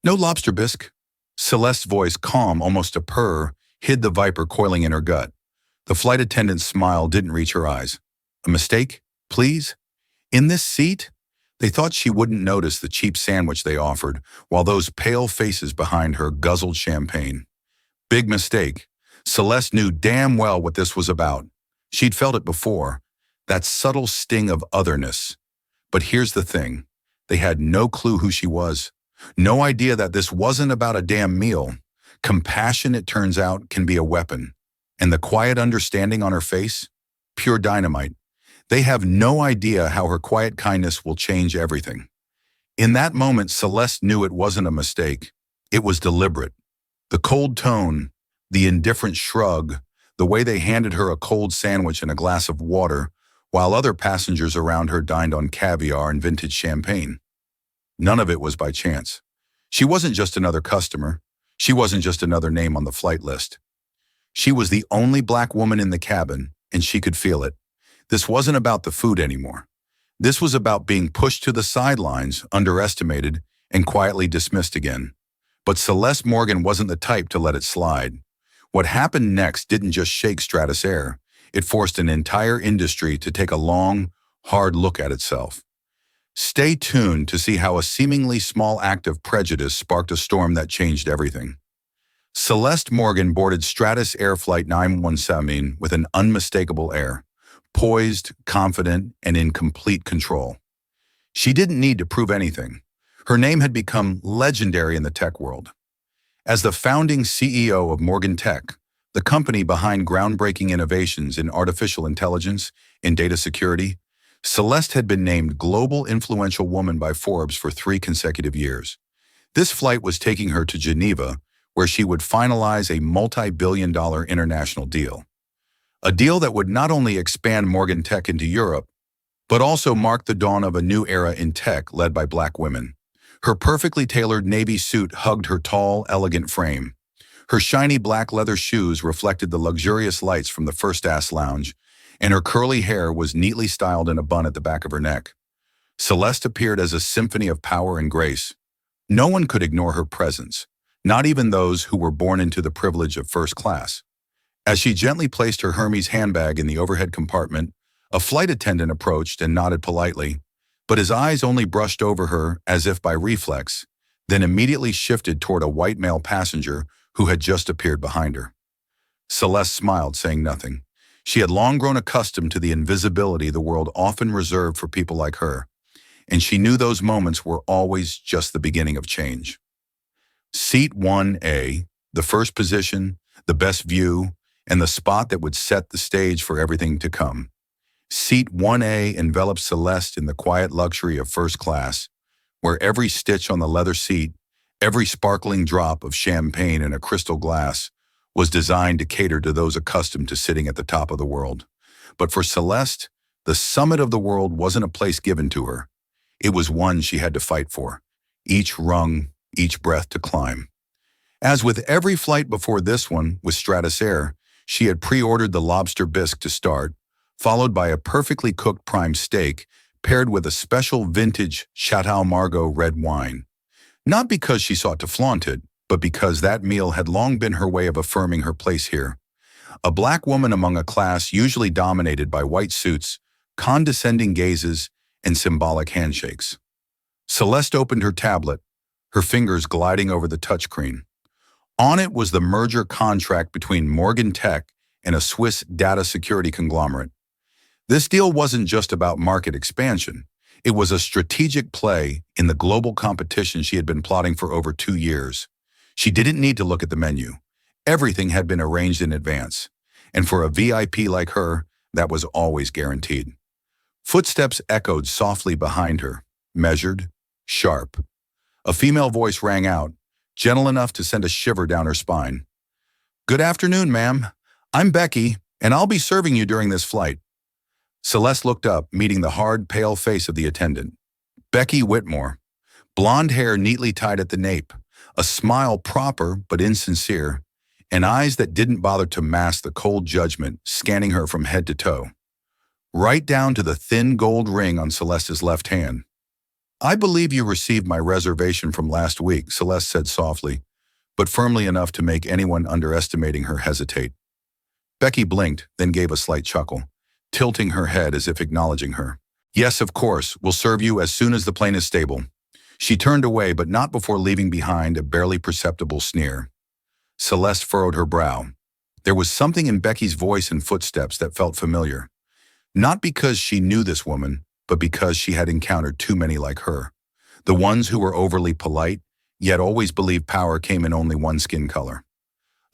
No lobster bisque. Celeste's voice, calm, almost a purr, hid the viper coiling in her gut. The flight attendant's smile didn't reach her eyes. A mistake, please? In this seat? They thought she wouldn't notice the cheap sandwich they offered, while those pale faces behind her guzzled champagne. Big mistake. Celeste knew damn well what this was about. She'd felt it before, that subtle sting of otherness. But here's the thing. They had no clue who she was. No idea that this wasn't about a damn meal. Compassion, it turns out, can be a weapon. And the quiet understanding on her face? Pure dynamite. They have no idea how her quiet kindness will change everything. In that moment, Celeste knew it wasn't a mistake. It was deliberate. The cold tone, the indifferent shrug, the way they handed her a cold sandwich and a glass of water, while other passengers around her dined on caviar and vintage champagne. None of it was by chance. She wasn't just another customer. She wasn't just another name on the flight list. She was the only black woman in the cabin, and she could feel it. This wasn't about the food anymore. This was about being pushed to the sidelines, underestimated, and quietly dismissed again. But Celeste Morgan wasn't the type to let it slide. What happened next didn't just shake Stratasair. It forced an entire industry to take a long, hard look at itself. Stay tuned to see how a seemingly small act of prejudice sparked a storm that changed everything. Celeste Morgan boarded Stratus Air Flight 917 with an unmistakable air, poised, confident, and in complete control. She didn't need to prove anything. Her name had become legendary in the tech world. As the founding CEO of Morgan Tech, the company behind groundbreaking innovations in artificial intelligence and data security, Celeste had been named Global Influential Woman by Forbes for 3 consecutive years. This flight was taking her to Geneva, where she would finalize a multi-billion-dollar international deal. A deal that would not only expand Morgan Tech into Europe, but also mark the dawn of a new era in tech led by black women. Her perfectly tailored navy suit hugged her tall, elegant frame. Her shiny black leather shoes reflected the luxurious lights from the first-class lounge, and her curly hair was neatly styled in a bun at the back of her neck. Celeste appeared as a symphony of power and grace. No one could ignore her presence, not even those who were born into the privilege of first class. As she gently placed her Hermes handbag in the overhead compartment, a flight attendant approached and nodded politely, but his eyes only brushed over her as if by reflex, then immediately shifted toward a white male passenger who had just appeared behind her. Celeste smiled, saying nothing. She had long grown accustomed to the invisibility the world often reserved for people like her, and she knew those moments were always just the beginning of change. Seat 1A, the first position, the best view, and the spot that would set the stage for everything to come. Seat 1A enveloped Celeste in the quiet luxury of first class, where every stitch on the leather seat, every sparkling drop of champagne in a crystal glass, was designed to cater to those accustomed to sitting at the top of the world. But for Celeste, the summit of the world wasn't a place given to her. It was one she had to fight for, each rung, each breath to climb. As with every flight before this one, with Stratasair, she had pre-ordered the lobster bisque to start, followed by a perfectly cooked prime steak paired with a special vintage Chateau Margaux red wine. Not because she sought to flaunt it, but because that meal had long been her way of affirming her place here. A black woman among a class usually dominated by white suits, condescending gazes, and symbolic handshakes. Celeste opened her tablet, her fingers gliding over the touchscreen. On it was the merger contract between Morgan Tech and a Swiss data security conglomerate. This deal wasn't just about market expansion. It was a strategic play in the global competition she had been plotting for over 2 years. She didn't need to look at the menu. Everything had been arranged in advance. And for a VIP like her, that was always guaranteed. Footsteps echoed softly behind her, measured, sharp. A female voice rang out, gentle enough to send a shiver down her spine. "Good afternoon, ma'am. I'm Becky, and I'll be serving you during this flight." Celeste looked up, meeting the hard, pale face of the attendant. Becky Whitmore, blonde hair neatly tied at the nape, a smile proper but insincere, and eyes that didn't bother to mask the cold judgment scanning her from head to toe, right down to the thin gold ring on Celeste's left hand. I believe you received my reservation from last week, Celeste said softly, but firmly enough to make anyone underestimating her hesitate. Becky blinked, then gave a slight chuckle, tilting her head as if acknowledging her. Yes, of course, we'll serve you as soon as the plane is stable. She turned away, but not before leaving behind a barely perceptible sneer. Celeste furrowed her brow. There was something in Becky's voice and footsteps that felt familiar. Not because she knew this woman, but because she had encountered too many like her. The ones who were overly polite, yet always believed power came in only one skin color.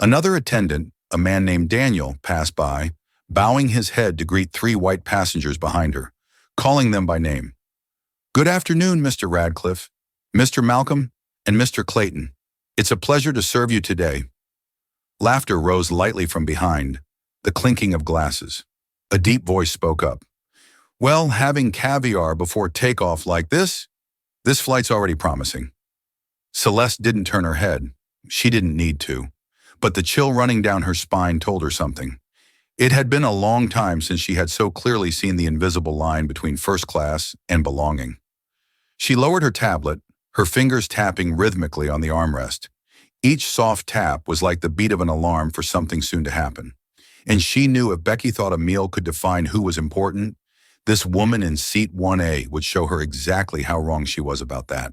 Another attendant, a man named Daniel, passed by, bowing his head to greet 3 white passengers behind her, calling them by name. Good afternoon, Mr. Radcliffe, Mr. Malcolm, and Mr. Clayton. It's a pleasure to serve you today. Laughter rose lightly from behind, the clinking of glasses. A deep voice spoke up. Well, having caviar before takeoff like this flight's already promising. Celeste didn't turn her head. She didn't need to. But the chill running down her spine told her something. It had been a long time since she had so clearly seen the invisible line between first class and belonging. She lowered her tablet, her fingers tapping rhythmically on the armrest. Each soft tap was like the beat of an alarm for something soon to happen. And she knew if Becky thought a meal could define who was important, this woman in seat 1A would show her exactly how wrong she was about that.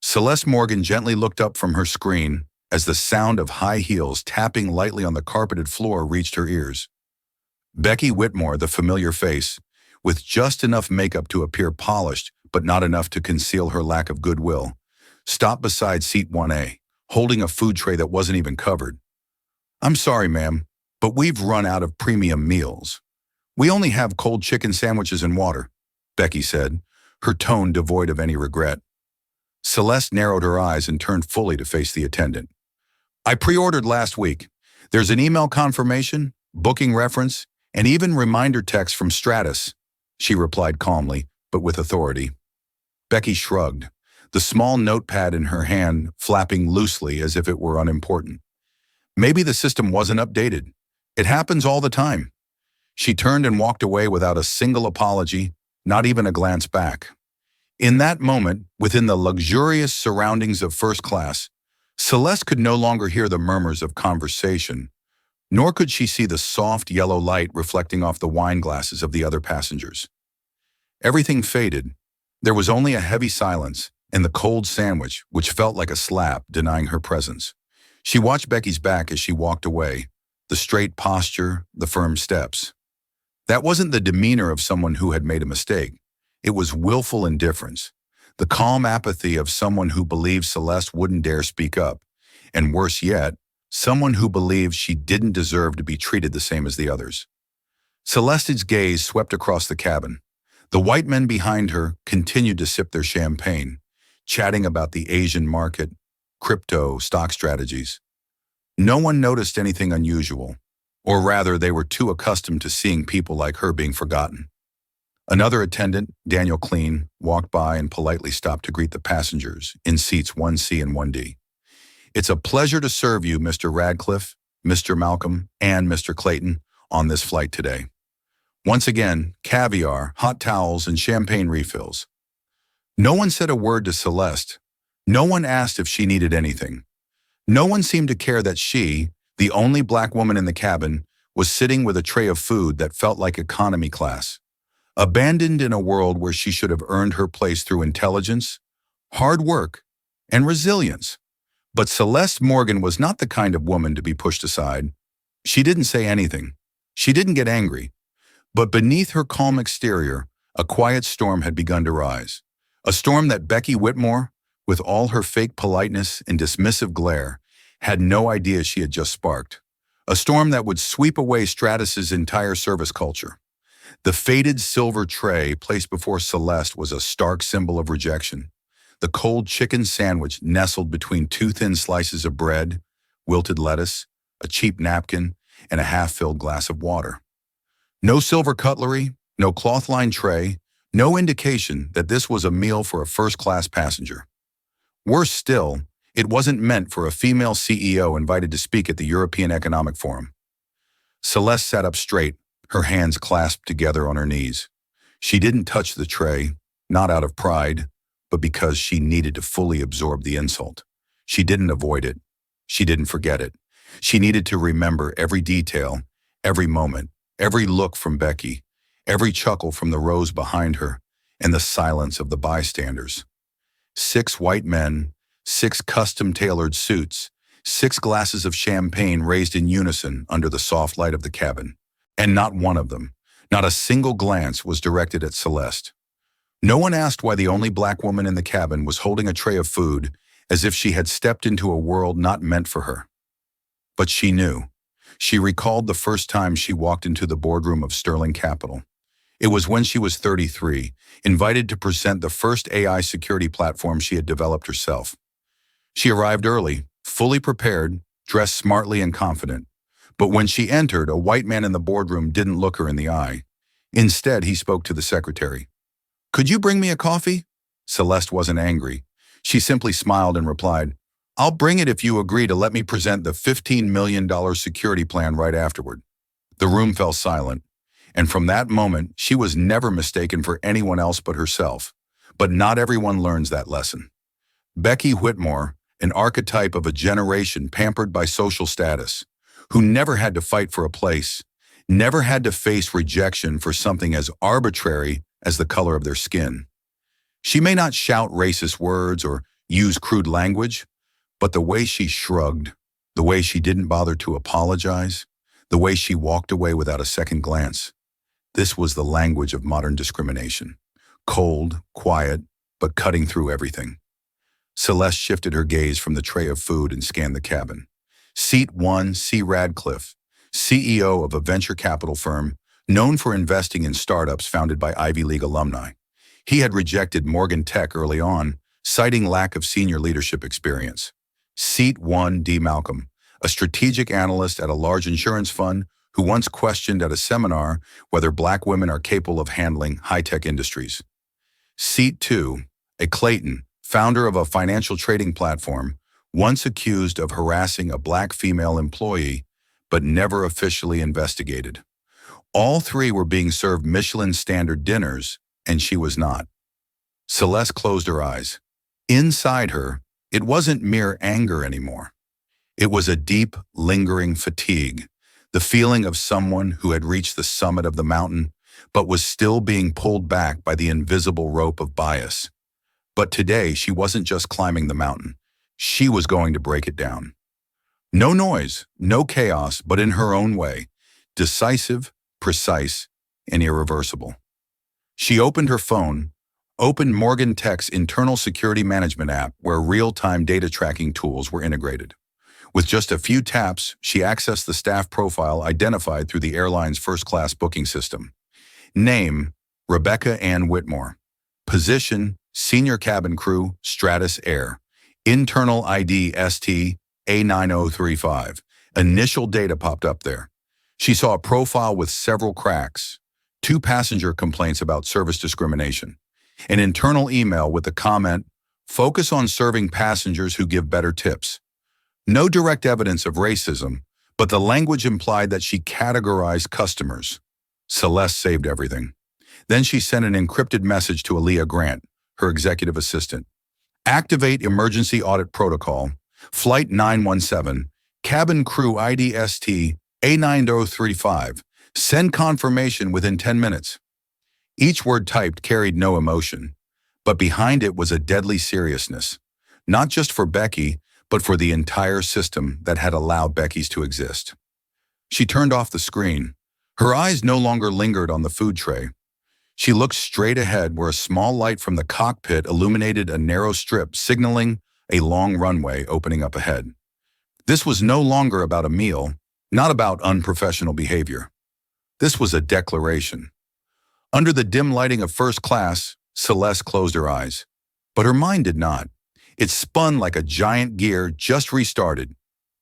Celeste Morgan gently looked up from her screen as the sound of high heels tapping lightly on the carpeted floor reached her ears. Becky Whitmore, the familiar face, with just enough makeup to appear polished but not enough to conceal her lack of goodwill, stopped beside seat 1A, holding a food tray that wasn't even covered. I'm sorry, ma'am, but we've run out of premium meals. We only have cold chicken sandwiches and water, Becky said, her tone devoid of any regret. Celeste narrowed her eyes and turned fully to face the attendant. I pre-ordered last week. There's an email confirmation, booking reference, and even reminder text from Stratus, she replied calmly, but with authority. Becky shrugged, the small notepad in her hand flapping loosely as if it were unimportant. Maybe the system wasn't updated. It happens all the time. She turned and walked away without a single apology, not even a glance back. In that moment, within the luxurious surroundings of first class, Celeste could no longer hear the murmurs of conversation, nor could she see the soft yellow light reflecting off the wine glasses of the other passengers. Everything faded. There was only a heavy silence and the cold sandwich, which felt like a slap denying her presence. She watched Becky's back as she walked away, the straight posture, the firm steps. That wasn't the demeanor of someone who had made a mistake. It was willful indifference, the calm apathy of someone who believed Celeste wouldn't dare speak up, and worse yet, someone who believed she didn't deserve to be treated the same as the others. Celeste's gaze swept across the cabin. The white men behind her continued to sip their champagne, chatting about the Asian market, crypto, stock strategies. No one noticed anything unusual, or rather they were too accustomed to seeing people like her being forgotten. Another attendant, Daniel Clean, walked by and politely stopped to greet the passengers in seats 1C and 1D. It's a pleasure to serve you, Mr. Radcliffe, Mr. Malcolm, and Mr. Clayton on this flight today. Once again, caviar, hot towels, and champagne refills. No one said a word to Celeste. No one asked if she needed anything. No one seemed to care that she, the only black woman in the cabin, was sitting with a tray of food that felt like economy class. Abandoned in a world where she should have earned her place through intelligence, hard work, and resilience. But Celeste Morgan was not the kind of woman to be pushed aside. She didn't say anything. She didn't get angry. But beneath her calm exterior, a quiet storm had begun to rise. A storm that Becky Whitmore, with all her fake politeness and dismissive glare, had no idea she had just sparked. A storm that would sweep away Stratus's entire service culture. The faded silver tray placed before Celeste was a stark symbol of rejection. The cold chicken sandwich nestled between 2 thin slices of bread, wilted lettuce, a cheap napkin, and a half-filled glass of water. No silver cutlery, no cloth-lined tray, no indication that this was a meal for a first-class passenger. Worse still, it wasn't meant for a female CEO invited to speak at the European Economic Forum. Celeste sat up straight, her hands clasped together on her knees. She didn't touch the tray, not out of pride, but because she needed to fully absorb the insult. She didn't avoid it. She didn't forget it. She needed to remember every detail, every moment, every look from Becky, every chuckle from the rows behind her, and the silence of the bystanders. 6 white men, 6 custom-tailored suits, 6 glasses of champagne raised in unison under the soft light of the cabin. And not one of them, not a single glance was directed at Celeste. No one asked why the only black woman in the cabin was holding a tray of food as if she had stepped into a world not meant for her. But she knew. She recalled the first time she walked into the boardroom of Sterling Capital. It was when she was 33, invited to present the first AI security platform she had developed herself. She arrived early, fully prepared, dressed smartly and confident. But when she entered, a white man in the boardroom didn't look her in the eye. Instead, he spoke to the secretary. "Could you bring me a coffee?" Celeste wasn't angry. She simply smiled and replied, "I'll bring it if you agree to let me present the $15 million security plan right afterward." The room fell silent, and from that moment, she was never mistaken for anyone else but herself. But not everyone learns that lesson. Becky Whitmore, an archetype of a generation pampered by social status, who never had to fight for a place, never had to face rejection for something as arbitrary as the color of their skin. She may not shout racist words or use crude language, but the way she shrugged, the way she didn't bother to apologize, the way she walked away without a second glance, this was the language of modern discrimination. Cold, quiet, but cutting through everything. Celeste shifted her gaze from the tray of food and scanned the cabin. Seat 1, C. Radcliffe, CEO of a venture capital firm known for investing in startups founded by Ivy League alumni. He had rejected Morgan Tech early on, citing lack of senior leadership experience. Seat 1, D. Malcolm, a strategic analyst at a large insurance fund who once questioned at a seminar whether black women are capable of handling high-tech industries. Seat 2, A. Clayton, founder of a financial trading platform, once accused of harassing a black female employee, but never officially investigated. All 3 were being served Michelin standard dinners, and she was not. Celeste closed her eyes. Inside her, it wasn't mere anger anymore. It was a deep, lingering fatigue, the feeling of someone who had reached the summit of the mountain, but was still being pulled back by the invisible rope of bias. But today, she wasn't just climbing the mountain. She was going to break it down. No noise, no chaos, but in her own way, decisive, precise, and irreversible. She opened her phone, opened Morgan Tech's internal security management app where real-time data tracking tools were integrated. With just a few taps, she accessed the staff profile identified through the airline's first-class booking system. Name, Rebecca Ann Whitmore. Position, Senior Cabin Crew, Stratus Air. Internal ID ST A9035. Initial data popped up there. She saw a profile with several cracks, 2 passenger complaints about service discrimination, an internal email with the comment, "Focus on serving passengers who give better tips." No direct evidence of racism, but the language implied that she categorized customers. Celeste saved everything. Then she sent an encrypted message to Aaliyah Grant, her executive assistant. "Activate emergency audit protocol, Flight 917, cabin crew ID ST A9035. Send confirmation within 10 minutes. Each word typed carried no emotion, but behind it was a deadly seriousness, not just for Becky, but for the entire system that had allowed Becky's to exist. She turned off the screen. Her eyes no longer lingered on the food tray. She looked straight ahead where a small light from the cockpit illuminated a narrow strip signaling a long runway opening up ahead. This was no longer about a meal, not about unprofessional behavior. This was a declaration. Under the dim lighting of first class, Celeste closed her eyes. But her mind did not. It spun like a giant gear just restarted.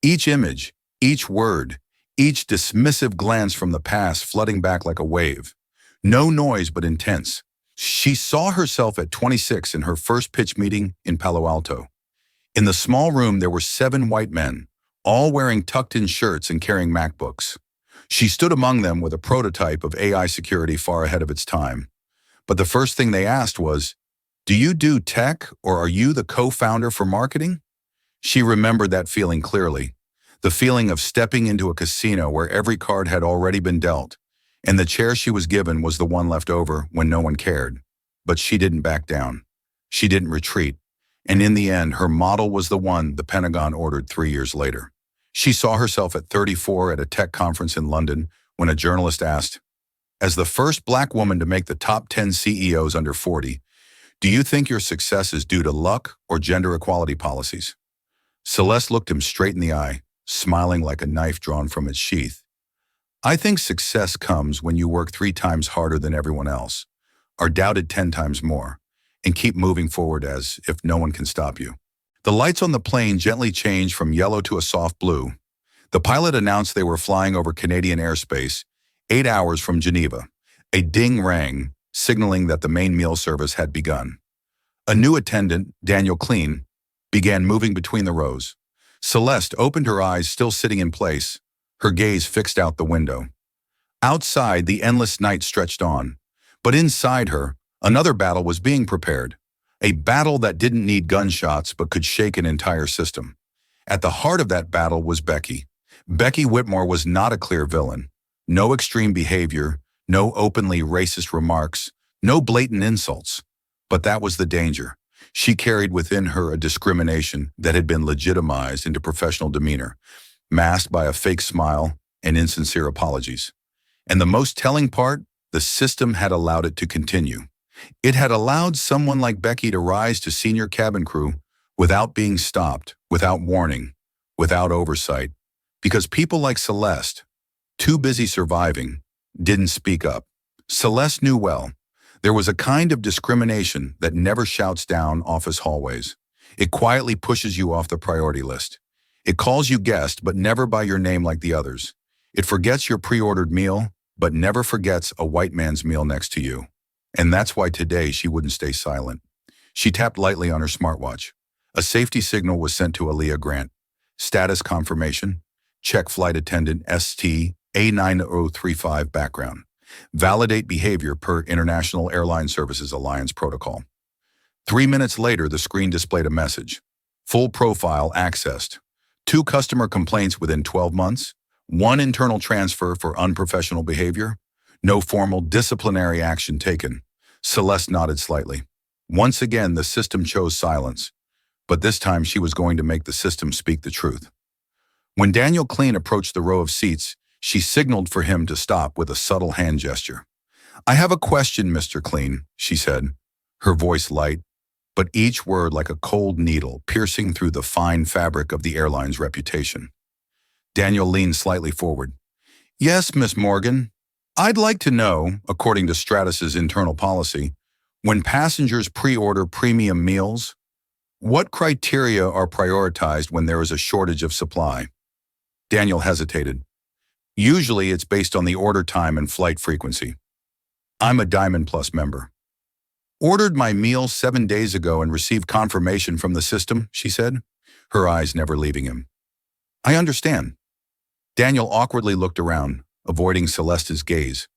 Each image, each word, each dismissive glance from the past flooding back like a wave. No noise but intense. She saw herself at 26 in her first pitch meeting in Palo Alto. In the small room there were 7 white men, all wearing tucked-in shirts and carrying MacBooks. She stood among them with a prototype of AI security far ahead of its time. But the first thing they asked was, Do you do tech, or are you the co-founder for marketing? She remembered that feeling clearly, the feeling of stepping into a casino where every card had already been dealt, and the chair she was given was the one left over when no one cared. But she didn't back down. She didn't retreat. And in the end, her model was the one the Pentagon ordered 3 years later. She saw herself at 34 at a tech conference in London when a journalist asked, "As the first Black woman to make the top 10 CEOs under 40, do you think your success is due to luck or gender equality policies?" Celeste looked him straight in the eye, smiling like a knife drawn from its sheath. "I think success comes when you work 3 times harder than everyone else, are doubted 10 times more, and keep moving forward as if no one can stop you." The lights on the plane gently changed from yellow to a soft blue. The pilot announced they were flying over Canadian airspace, 8 hours from Geneva. A ding rang, signaling that the main meal service had begun. A new attendant, Daniel Klein, began moving between the rows. Celeste opened her eyes, still sitting in place, her gaze fixed out the window. Outside, the endless night stretched on, but inside her, another battle was being prepared. A battle that didn't need gunshots but could shake an entire system. At the heart of that battle was Becky. Becky Whitmore was not a clear villain. No extreme behavior, no openly racist remarks, no blatant insults. But that was the danger. She carried within her a discrimination that had been legitimized into professional demeanor, masked by a fake smile and insincere apologies. And the most telling part, the system had allowed it to continue. It had allowed someone like Becky to rise to senior cabin crew without being stopped, without warning, without oversight, because people like Celeste, too busy surviving, didn't speak up. Celeste knew well, there was a kind of discrimination that never shouts down office hallways. It quietly pushes you off the priority list. It calls you guest, but never by your name like the others. It forgets your pre-ordered meal, but never forgets a white man's meal next to you. And that's why today she wouldn't stay silent. She tapped lightly on her smartwatch. A safety signal was sent to Aaliyah Grant. Status confirmation. Check flight attendant ST A9035 background. Validate behavior per International Airline Services Alliance protocol. 3 minutes later, the screen displayed a message. Full profile accessed. 2 customer complaints within 12 months. 1 internal transfer for unprofessional behavior. No formal disciplinary action taken. Celeste nodded slightly. Once again, the system chose silence. But this time she was going to make the system speak the truth. When Daniel Klein approached the row of seats, she signaled for him to stop with a subtle hand gesture. "I have a question, Mr. Klein," she said, her voice light, but each word like a cold needle piercing through the fine fabric of the airline's reputation. Daniel leaned slightly forward. "Yes, Miss Morgan. I'd like to know, according to Stratus's internal policy, when passengers pre-order premium meals, what criteria are prioritized when there is a shortage of supply?" Daniel hesitated. "Usually it's based on the order time and flight frequency. I'm a Diamond Plus member." "Ordered my meal 7 days ago and received confirmation from the system," she said, her eyes never leaving him. "I understand." Daniel awkwardly looked around, avoiding Celeste's gaze.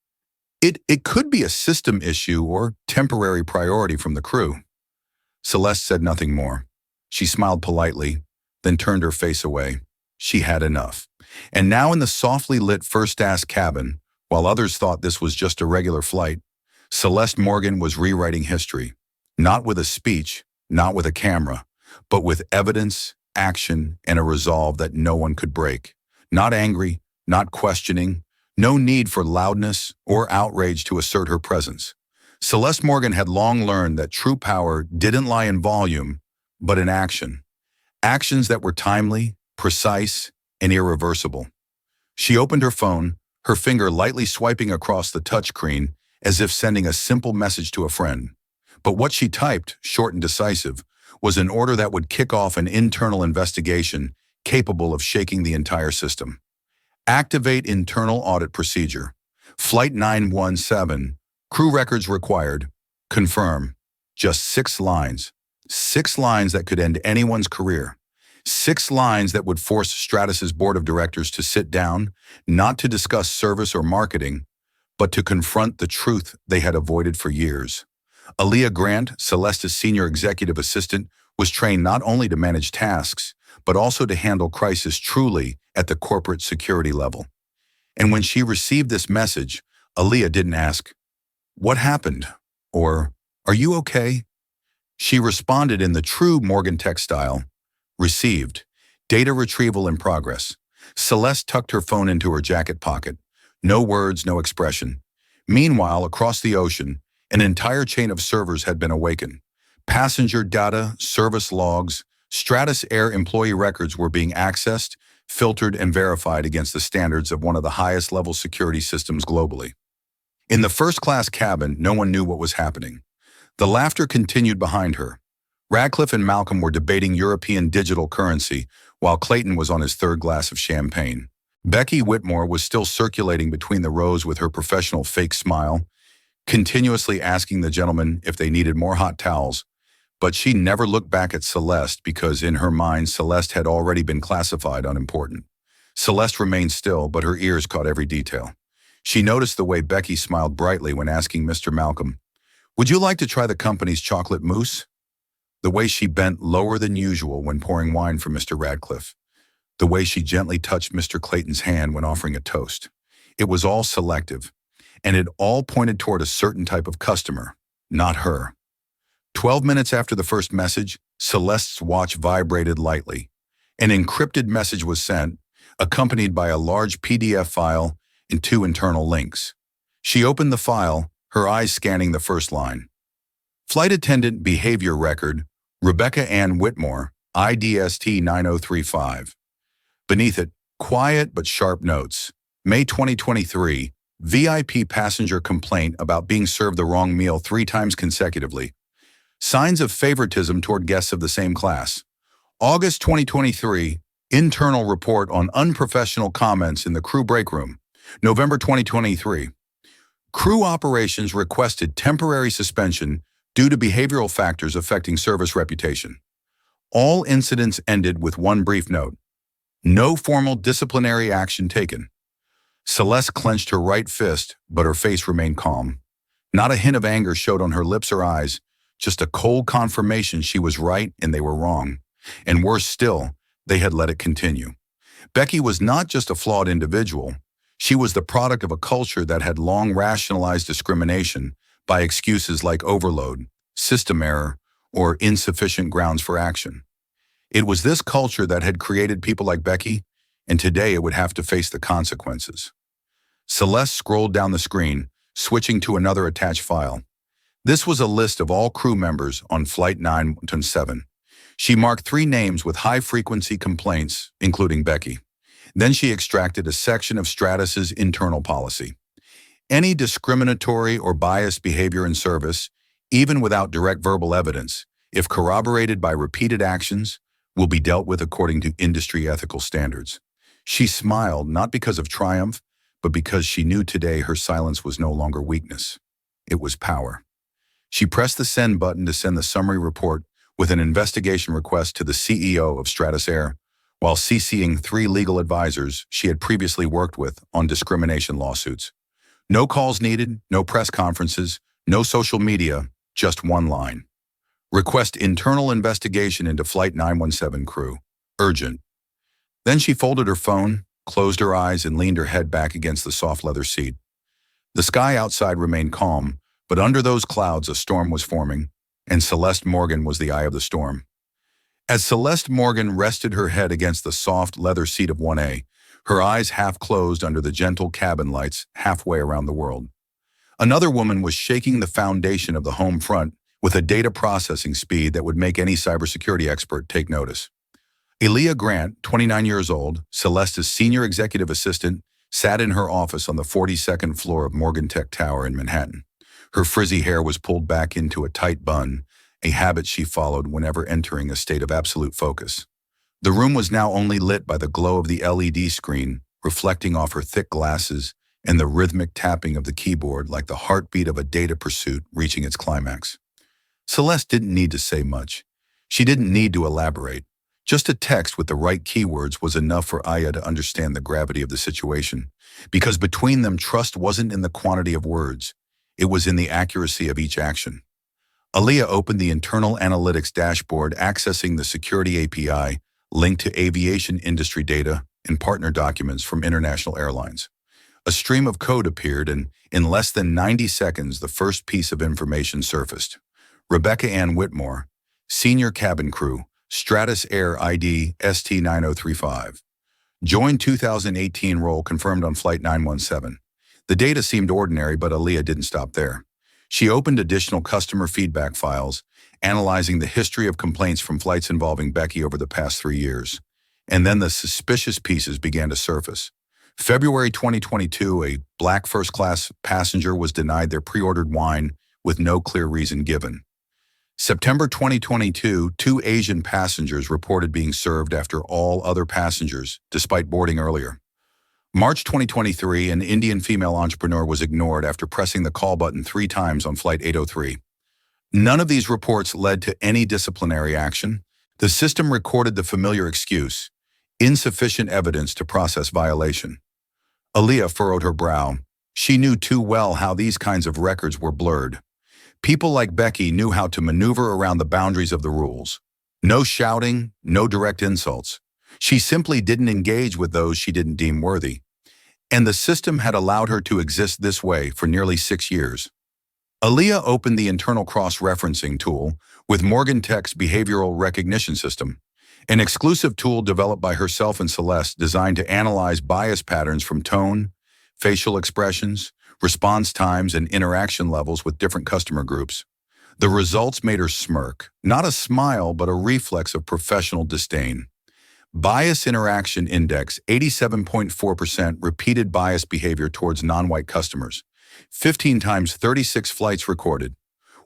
It could be a system issue or temporary priority from the crew." Celeste said nothing more. She smiled politely, then turned her face away. She had enough. And now in the softly lit first-class cabin, while others thought this was just a regular flight, Celeste Morgan was rewriting history, not with a speech, not with a camera, but with evidence, action, and a resolve that no one could break. Not angry, not questioning, no need for loudness or outrage to assert her presence. Celeste Morgan had long learned that true power didn't lie in volume, but in action. Actions that were timely, precise, and irreversible. She opened her phone, her finger lightly swiping across the touchscreen as if sending a simple message to a friend. But what she typed, short and decisive, was an order that would kick off an internal investigation capable of shaking the entire system. Activate internal audit procedure. Flight 917, crew records required. Confirm. Just 6 lines. 6 lines that could end anyone's career. 6 lines that would force Stratus's board of directors to sit down, not to discuss service or marketing, but to confront the truth they had avoided for years. Aaliyah Grant, Celeste's senior executive assistant, was trained not only to manage tasks, but also to handle crisis truly at the corporate security level. And when she received this message, Aaliyah didn't ask, "What happened?" or "Are you okay?" She responded in the true Morgan Tech style, "Received. Data retrieval in progress." Celeste tucked her phone into her jacket pocket. No words, no expression. Meanwhile, across the ocean, an entire chain of servers had been awakened. Passenger data, service logs, Stratus Air employee records were being accessed, filtered, and verified against the standards of one of the highest level security systems globally. In the first-class cabin, no one knew what was happening. The laughter continued behind her. Radcliffe and Malcolm were debating European digital currency, while Clayton was on his third glass of champagne. Becky Whitmore was still circulating between the rows with her professional fake smile, continuously asking the gentlemen if they needed more hot towels. But she never looked back at Celeste because in her mind, Celeste had already been classified unimportant. Celeste remained still, but her ears caught every detail. She noticed the way Becky smiled brightly when asking Mr. Malcolm, "Would you like to try the company's chocolate mousse?" The way she bent lower than usual when pouring wine for Mr. Radcliffe. The way she gently touched Mr. Clayton's hand when offering a toast. It was all selective, and it all pointed toward a certain type of customer, not her. 12 minutes after the first message, Celeste's watch vibrated lightly. An encrypted message was sent, accompanied by a large PDF file and 2 internal links. She opened the file, her eyes scanning the first line. Flight Attendant Behavior Record, Rebecca Ann Whitmore, IDST 9035. Beneath it, quiet but sharp notes. May 2023, VIP passenger complaint about being served the wrong meal 3 times consecutively. Signs of favoritism toward guests of the same class. August 2023, internal report on unprofessional comments in the crew break room. November 2023, crew operations requested temporary suspension due to behavioral factors affecting service reputation. All incidents ended with one brief note. No formal disciplinary action taken. Celeste clenched her right fist, but her face remained calm. Not a hint of anger showed on her lips or eyes, just a cold confirmation she was right and they were wrong. And worse still, they had let it continue. Becky was not just a flawed individual. She was the product of a culture that had long rationalized discrimination by excuses like overload, system error, or insufficient grounds for action. It was this culture that had created people like Becky, and today it would have to face the consequences. Celeste scrolled down the screen, switching to another attached file. This was a list of all crew members on Flight 917. She marked 3 names with high-frequency complaints, including Becky. Then she extracted a section of Stratus's internal policy. Any discriminatory or biased behavior in service, even without direct verbal evidence, if corroborated by repeated actions, will be dealt with according to industry ethical standards. She smiled not because of triumph, but because she knew today her silence was no longer weakness. It was power. She pressed the send button to send the summary report with an investigation request to the CEO of Stratus Air, while CCing 3 legal advisors she had previously worked with on discrimination lawsuits. No calls needed, no press conferences, no social media, just one line. Request internal investigation into Flight 917 crew. Urgent. Then she folded her phone, closed her eyes, and leaned her head back against the soft leather seat. The sky outside remained calm, but under those clouds a storm was forming, and Celeste Morgan was the eye of the storm. As Celeste Morgan rested her head against the soft leather seat of 1A, her eyes half closed under the gentle cabin lights halfway around the world. Another woman was shaking the foundation of the home front with a data processing speed that would make any cybersecurity expert take notice. Aaliyah Grant, 29 years old, Celeste's senior executive assistant, sat in her office on the 42nd floor of Morgan Tech Tower in Manhattan. Her frizzy hair was pulled back into a tight bun, a habit she followed whenever entering a state of absolute focus. The room was now only lit by the glow of the LED screen, reflecting off her thick glasses and the rhythmic tapping of the keyboard like the heartbeat of a data pursuit reaching its climax. Celeste didn't need to say much. She didn't need to elaborate. Just a text with the right keywords was enough for Aya to understand the gravity of the situation, because between them trust wasn't in the quantity of words, it was in the accuracy of each action. Aaliyah opened the internal analytics dashboard, accessing the security API linked to aviation industry data and partner documents from international airlines. A stream of code appeared, and in less than 90 seconds, the first piece of information surfaced. Rebecca Ann Whitmore, senior cabin crew, Stratus Air ID ST9035. Joined 2018 role confirmed on Flight 917. The data seemed ordinary, but Aaliyah didn't stop there. She opened additional customer feedback files, analyzing the history of complaints from flights involving Becky over the past 3 years. And then the suspicious pieces began to surface. February 2022, a black first-class passenger was denied their pre-ordered wine with no clear reason given. September 2022, 2 Asian passengers reported being served after all other passengers, despite boarding earlier. March 2023, an Indian female entrepreneur was ignored after pressing the call button 3 times on Flight 803. None of these reports led to any disciplinary action. The system recorded the familiar excuse: insufficient evidence to process violation. Aaliyah furrowed her brow. She knew too well how these kinds of records were blurred. People like Becky knew how to maneuver around the boundaries of the rules. No shouting, no direct insults. She simply didn't engage with those she didn't deem worthy. And the system had allowed her to exist this way for nearly 6 years. Aaliyah opened the internal cross-referencing tool with Morgan Tech's behavioral recognition system, an exclusive tool developed by herself and Celeste designed to analyze bias patterns from tone, facial expressions, response times, and interaction levels with different customer groups. The results made her smirk, not a smile, but a reflex of professional disdain. Bias Interaction Index, 87.4% repeated bias behavior towards non-white customers. 15 times 36 flights recorded.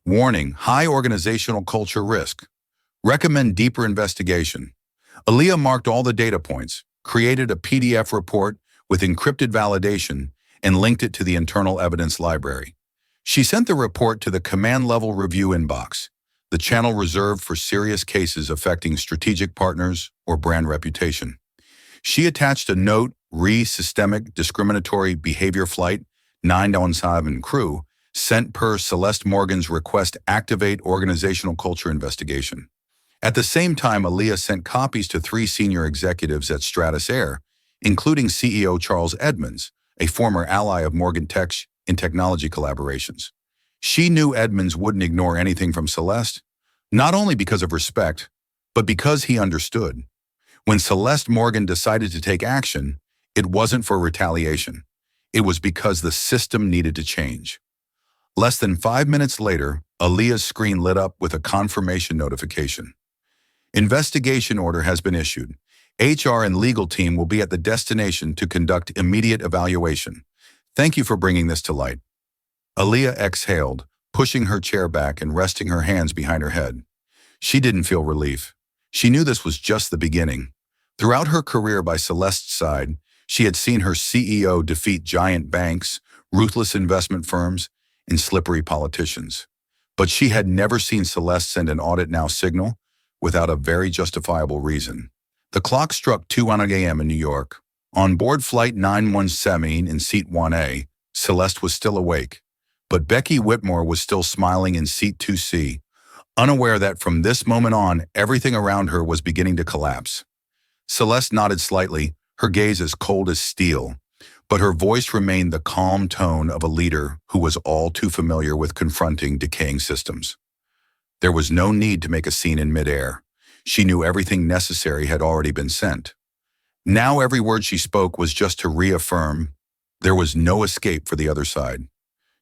Warning: high organizational culture risk. Recommend deeper investigation. Aaliyah marked all the data points, created a PDF report with encrypted validation, and linked it to the internal evidence library. She sent the report to the command-level review inbox, the channel reserved for serious cases affecting strategic partners or brand reputation. She attached a note: Systemic Discriminatory Behavior Flight 917 crew, sent per Celeste Morgan's request, activate organizational culture investigation. At the same time, Aaliyah sent copies to 3 senior executives at Stratus Air, including CEO Charles Edmonds, a former ally of Morgan Tech in technology collaborations. She knew Edmonds wouldn't ignore anything from Celeste, not only because of respect, but because he understood. When Celeste Morgan decided to take action, it wasn't for retaliation. It was because the system needed to change. Less than 5 minutes later, Aaliyah's screen lit up with a confirmation notification. Investigation order has been issued. HR and legal team will be at the destination to conduct immediate evaluation. Thank you for bringing this to light. Aaliyah exhaled, pushing her chair back and resting her hands behind her head. She didn't feel relief. She knew this was just the beginning. Throughout her career by Celeste's side, she had seen her CEO defeat giant banks, ruthless investment firms, and slippery politicians. But she had never seen Celeste send an audit now signal without a very justifiable reason. The clock struck 2:00 a.m. in New York. On board Flight 917 in Seat 1A, Celeste was still awake, but Becky Whitmore was still smiling in Seat 2C, unaware that from this moment on, everything around her was beginning to collapse. Celeste nodded slightly, her gaze as cold as steel, but her voice remained the calm tone of a leader who was all too familiar with confronting decaying systems. There was no need to make a scene in midair. She knew everything necessary had already been sent. Now every word she spoke was just to reaffirm there was no escape for the other side.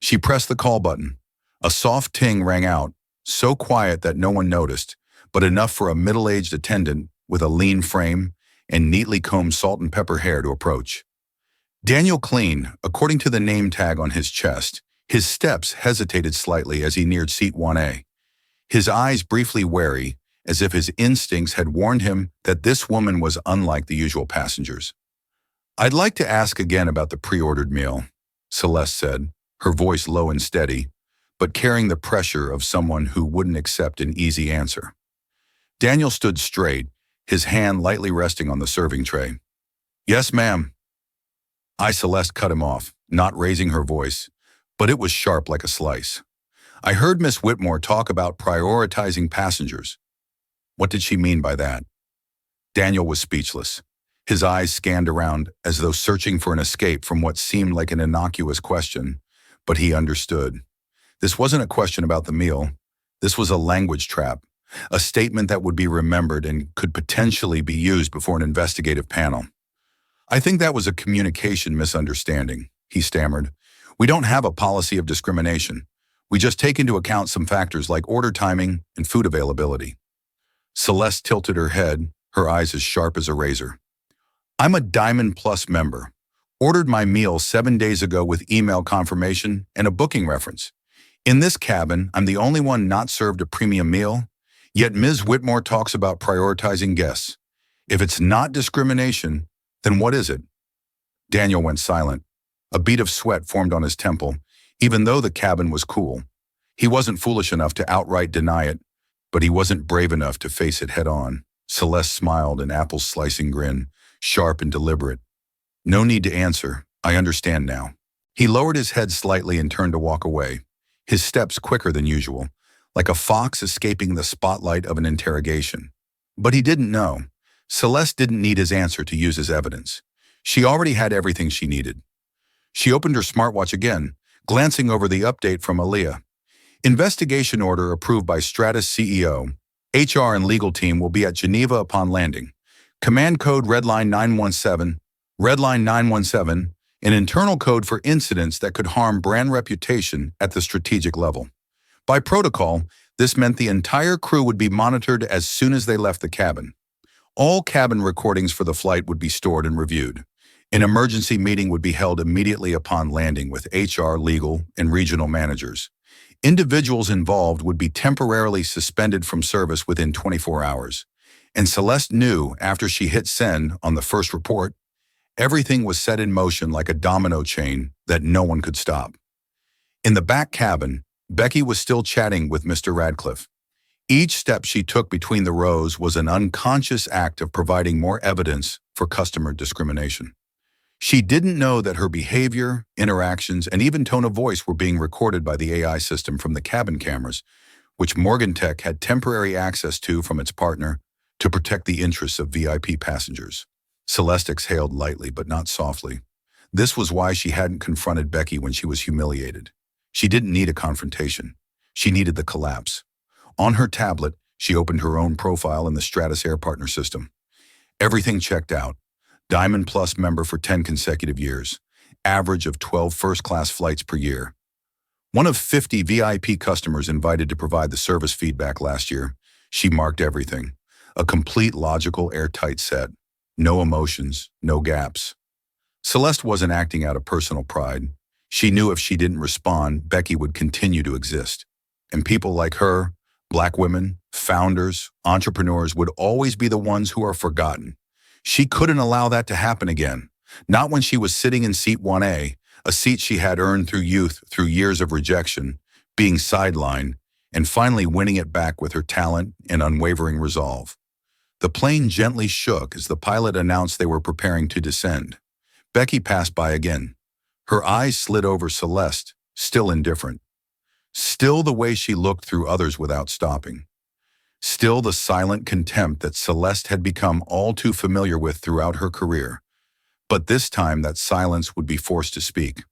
She pressed the call button. A soft ting rang out, so quiet that no one noticed, but enough for a middle-aged attendant with a lean frame and neatly combed salt and pepper hair to approach. Daniel Clean, according to the name tag on his chest, his steps hesitated slightly as he neared Seat 1A. His eyes briefly wary, as if his instincts had warned him that this woman was unlike the usual passengers. "I'd like to ask again about the pre-ordered meal," Celeste said, her voice low and steady, but carrying the pressure of someone who wouldn't accept an easy answer. Daniel stood straight, his hand lightly resting on the serving tray. "Yes, ma'am." Celeste cut him off, not raising her voice, but it was sharp like a slice. I heard Miss Whitmore talk about prioritizing passengers. What did she mean by that? Daniel was speechless. His eyes scanned around as though searching for an escape from what seemed like an innocuous question, but he understood. This wasn't a question about the meal. This was a language trap, a statement that would be remembered and could potentially be used before an investigative panel. I think that was a communication misunderstanding, he stammered. We don't have a policy of discrimination. We just take into account some factors like order timing and food availability. Celeste tilted her head, her eyes as sharp as a razor. I'm a Diamond Plus member. Ordered my meal 7 days ago with email confirmation and a booking reference. In this cabin, I'm the only one not served a premium meal, yet Ms. Whitmore talks about prioritizing guests. If it's not discrimination, then what is it? Daniel went silent. A bead of sweat formed on his temple, even though the cabin was cool. He wasn't foolish enough to outright deny it, but he wasn't brave enough to face it head-on. Celeste smiled, an apple-slicing grin, sharp and deliberate. No need to answer. I understand now. He lowered his head slightly and turned to walk away, his steps quicker than usual, like a fox escaping the spotlight of an interrogation. But he didn't know. Celeste didn't need his answer to use as evidence. She already had everything she needed. She opened her smartwatch again, glancing over the update from Aaliyah. Investigation order approved by Stratus CEO. HR and legal team will be at Geneva upon landing. Command code Redline 917. Redline 917, an internal code for incidents that could harm brand reputation at the strategic level. By protocol, this meant the entire crew would be monitored as soon as they left the cabin. All cabin recordings for the flight would be stored and reviewed. An emergency meeting would be held immediately upon landing with HR, legal, and regional managers. Individuals involved would be temporarily suspended from service within 24 hours. And Celeste knew after she hit send on the first report, everything was set in motion like a domino chain that no one could stop. In the back cabin, Becky was still chatting with Mr. Radcliffe. Each step she took between the rows was an unconscious act of providing more evidence for customer discrimination. She didn't know that her behavior, interactions, and even tone of voice were being recorded by the AI system from the cabin cameras, which Morgan Tech had temporary access to from its partner to protect the interests of VIP passengers. Celeste exhaled lightly but not softly. This was why she hadn't confronted Becky when she was humiliated. She didn't need a confrontation. She needed the collapse. On her tablet, she opened her own profile in the Stratus Air Partner system. Everything checked out. Diamond Plus member for 10 consecutive years. Average of 12 first-class flights per year. One of 50 VIP customers invited to provide the service feedback last year. She marked everything. A complete, logical, airtight set. No emotions, no gaps. Celeste wasn't acting out of personal pride. She knew if she didn't respond, Becky would continue to exist. And people like her, Black women, founders, entrepreneurs, would always be the ones who are forgotten. She couldn't allow that to happen again. Not when she was sitting in seat 1A, a seat she had earned through youth, through years of rejection, being sidelined, and finally winning it back with her talent and unwavering resolve. The plane gently shook as the pilot announced they were preparing to descend. Becky passed by again. Her eyes slid over Celeste, still indifferent. Still the way she looked through others without stopping. Still the silent contempt that Celeste had become all too familiar with throughout her career. But this time that silence would be forced to speak.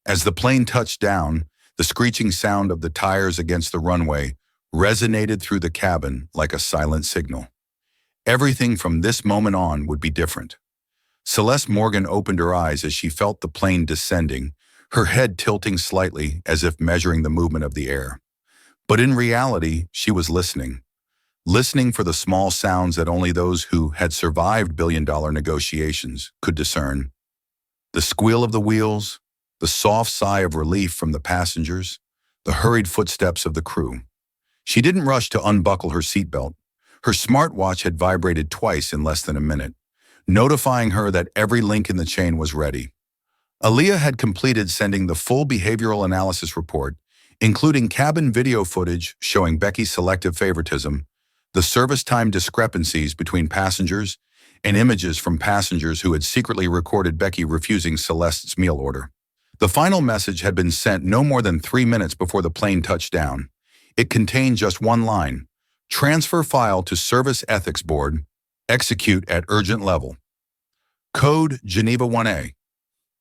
As the plane touched down, the screeching sound of the tires against the runway resonated through the cabin like a silent signal. Everything from this moment on would be different. Celeste Morgan opened her eyes as she felt the plane descending, her head tilting slightly as if measuring the movement of the air. But in reality, she was listening. Listening for the small sounds that only those who had survived billion-dollar negotiations could discern. The squeal of the wheels, the soft sigh of relief from the passengers, the hurried footsteps of the crew. She didn't rush to unbuckle her seatbelt. Her smartwatch had vibrated twice in less than a minute, notifying her that every link in the chain was ready. Aaliyah had completed sending the full behavioral analysis report, including cabin video footage showing Becky's selective favoritism, the service time discrepancies between passengers, and images from passengers who had secretly recorded Becky refusing Celeste's meal order. The final message had been sent no more than 3 minutes before the plane touched down. It contained just one line: transfer file to Service Ethics Board, execute at urgent level. Code Geneva 1A.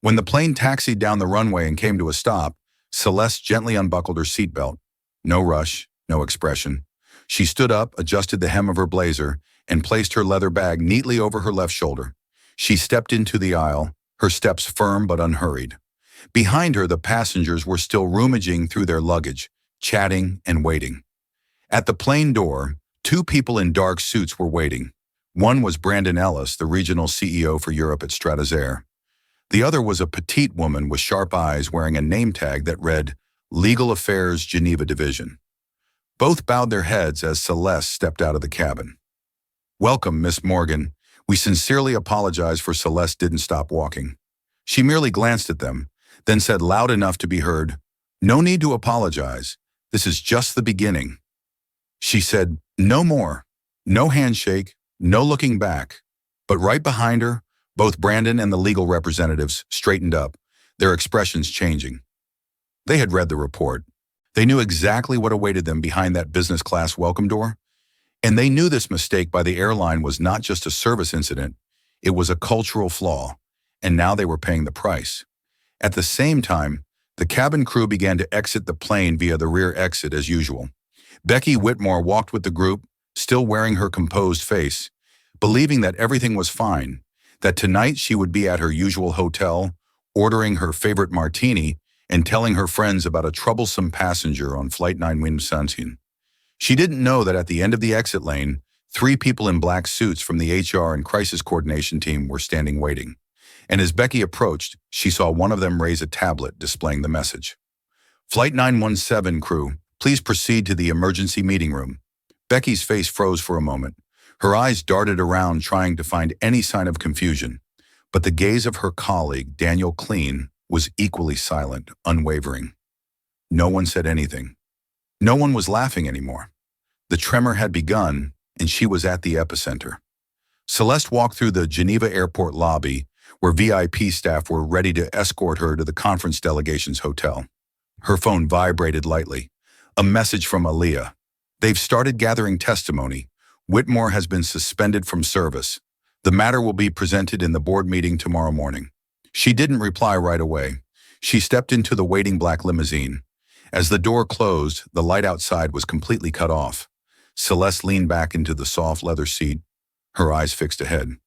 When the plane taxied down the runway and came to a stop, Celeste gently unbuckled her seatbelt. No rush, no expression. She stood up, adjusted the hem of her blazer, and placed her leather bag neatly over her left shoulder. She stepped into the aisle, her steps firm but unhurried. Behind her, the passengers were still rummaging through their luggage, chatting and waiting. At the plane door, 2 people in dark suits were waiting. One was Brandon Ellis, the regional CEO for Europe at Stratazair. The other was a petite woman with sharp eyes wearing a name tag that read Legal Affairs Geneva Division. Both bowed their heads as Celeste stepped out of the cabin. "Welcome, Miss Morgan. We sincerely apologize for Celeste didn't stop walking." She merely glanced at them, then said loud enough to be heard, "No need to apologize. This is just the beginning." She said, "No more. No handshake, no looking back." But right behind her, both Brandon and the legal representatives straightened up, their expressions changing. They had read the report. They knew exactly what awaited them behind that business class welcome door. And they knew this mistake by the airline was not just a service incident, it was a cultural flaw, and now they were paying the price. At the same time, the cabin crew began to exit the plane via the rear exit as usual. Becky Whitmore walked with the group, still wearing her composed face, believing that everything was fine, that tonight she would be at her usual hotel, ordering her favorite martini and telling her friends about a troublesome passenger on Flight 917. She didn't know that at the end of the exit lane, 3 people in black suits from the HR and crisis coordination team were standing waiting. And as Becky approached, she saw one of them raise a tablet displaying the message. "Flight 917 crew, please proceed to the emergency meeting room." Becky's face froze for a moment. Her eyes darted around trying to find any sign of confusion. But the gaze of her colleague, Daniel Clean, was equally silent, unwavering. No one said anything. No one was laughing anymore. The tremor had begun, and she was at the epicenter. Celeste walked through the Geneva airport lobby, where VIP staff were ready to escort her to the conference delegation's hotel. Her phone vibrated lightly. A message from Aaliyah. "They've started gathering testimony. Whitmore has been suspended from service. The matter will be presented in the board meeting tomorrow morning." She didn't reply right away. She stepped into the waiting black limousine. As the door closed, the light outside was completely cut off. Celeste leaned back into the soft leather seat, her eyes fixed ahead.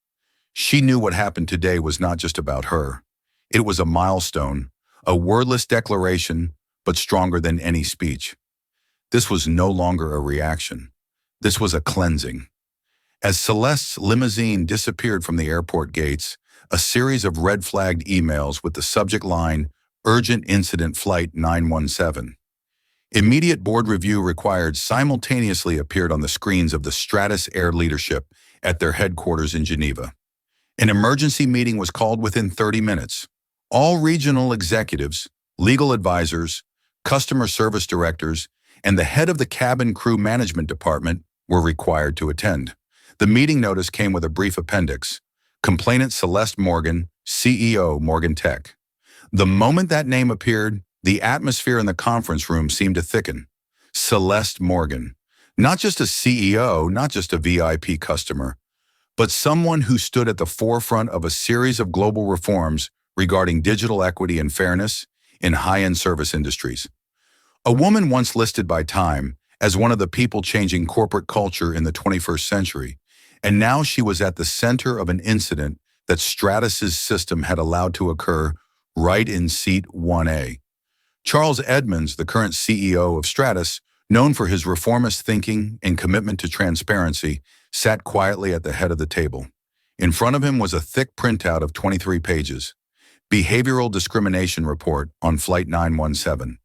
She knew what happened today was not just about her. It was a milestone, a wordless declaration, but stronger than any speech. This was no longer a reaction. This was a cleansing. As Celeste's limousine disappeared from the airport gates, a series of red-flagged emails with the subject line, "Urgent Incident Flight 917. Immediate board review required" simultaneously appeared on the screens of the Stratus Air leadership at their headquarters in Geneva. An emergency meeting was called within 30 minutes. All regional executives, legal advisors, customer service directors, and the head of the cabin crew management department were required to attend. The meeting notice came with a brief appendix. Complainant Celeste Morgan, CEO Morgan Tech. The moment that name appeared, the atmosphere in the conference room seemed to thicken. Celeste Morgan. Not just a CEO, not just a VIP customer, but someone who stood at the forefront of a series of global reforms regarding digital equity and fairness in high-end service industries. A woman once listed by Time as one of the people changing corporate culture in the 21st century, and now she was at the center of an incident that Stratus's system had allowed to occur right in seat 1A. Charles Edmonds, the current CEO of Stratus, known for his reformist thinking and commitment to transparency, sat quietly at the head of the table. In front of him was a thick printout of 23 pages. Behavioral Discrimination Report on Flight 917.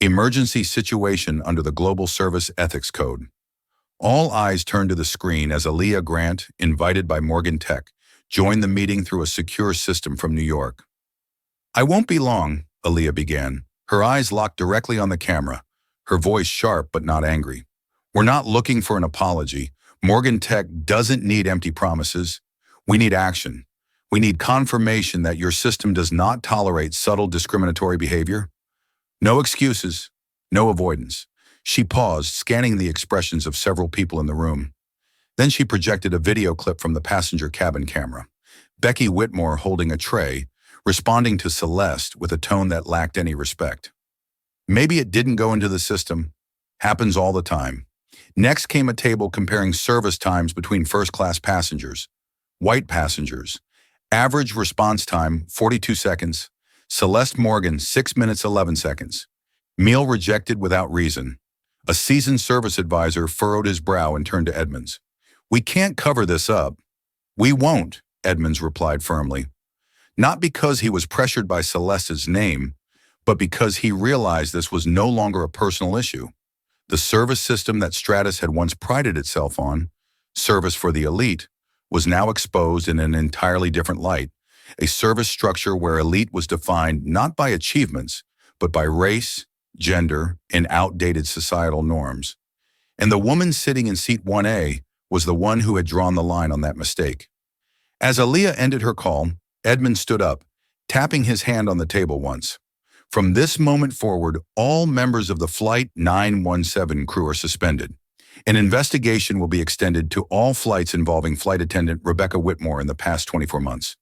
Emergency Situation under the Global Service Ethics Code. All eyes turned to the screen as Aaliyah Grant, invited by Morgan Tech, joined the meeting through a secure system from New York. "I won't be long," Aaliyah began, her eyes locked directly on the camera, her voice sharp but not angry. "We're not looking for an apology. Morgan Tech doesn't need empty promises. We need action. We need confirmation that your system does not tolerate subtle discriminatory behavior. No excuses, no avoidance. She paused, scanning the expressions of several people in the room. Then she projected a video clip from the passenger cabin camera. Becky Whitmore holding a tray, responding to Celeste with a tone that lacked any respect. Maybe it didn't go into the system. Happens all the time. Next came a table comparing service times between first-class passengers. White passengers. Average response time, 42 seconds. Celeste Morgan, 6 minutes 11 seconds. Meal rejected without reason. A seasoned service advisor furrowed his brow and turned to Edmonds. We can't cover this up. We won't, Edmonds replied firmly. Not because he was pressured by Celeste's name, but because he realized this was no longer a personal issue. The service system that Stratus had once prided itself on, service for the elite, was now exposed in an entirely different light, a service structure where elite was defined not by achievements, but by race, gender, and outdated societal norms. And the woman sitting in seat 1A was the one who had drawn the line on that mistake. As Aaliyah ended her call, Edmund stood up, tapping his hand on the table once. From this moment forward, all members of the Flight 917 crew are suspended. An investigation will be extended to all flights involving flight attendant Rebecca Whitmore in the past 24 months.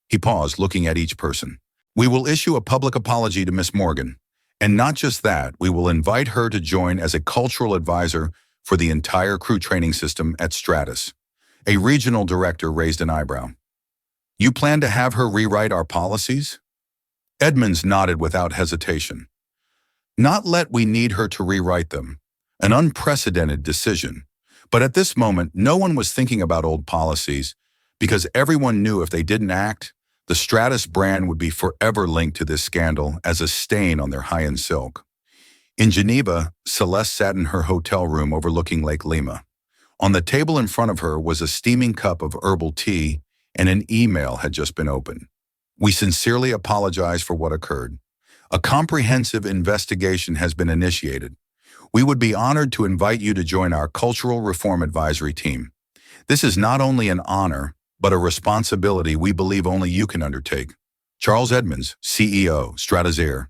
He paused, looking at each person. We will issue a public apology to Miss Morgan. And not just that, we will invite her to join as a cultural advisor for the entire crew training system at Stratus. A regional director raised an eyebrow. You plan to have her rewrite our policies? Edmonds nodded without hesitation. Not let we need her to rewrite them. An unprecedented decision. But at this moment, no one was thinking about old policies because everyone knew if they didn't act, the Stratus brand would be forever linked to this scandal as a stain on their high-end silk. In Geneva, Celeste sat in her hotel room overlooking Lake Lima. On the table in front of her was a steaming cup of herbal tea, and an email had just been opened. We sincerely apologize for what occurred. A comprehensive investigation has been initiated. We would be honored to invite you to join our Cultural Reform Advisory Team. This is not only an honor, but a responsibility we believe only you can undertake. Charles Edmonds, CEO, Stratus Air.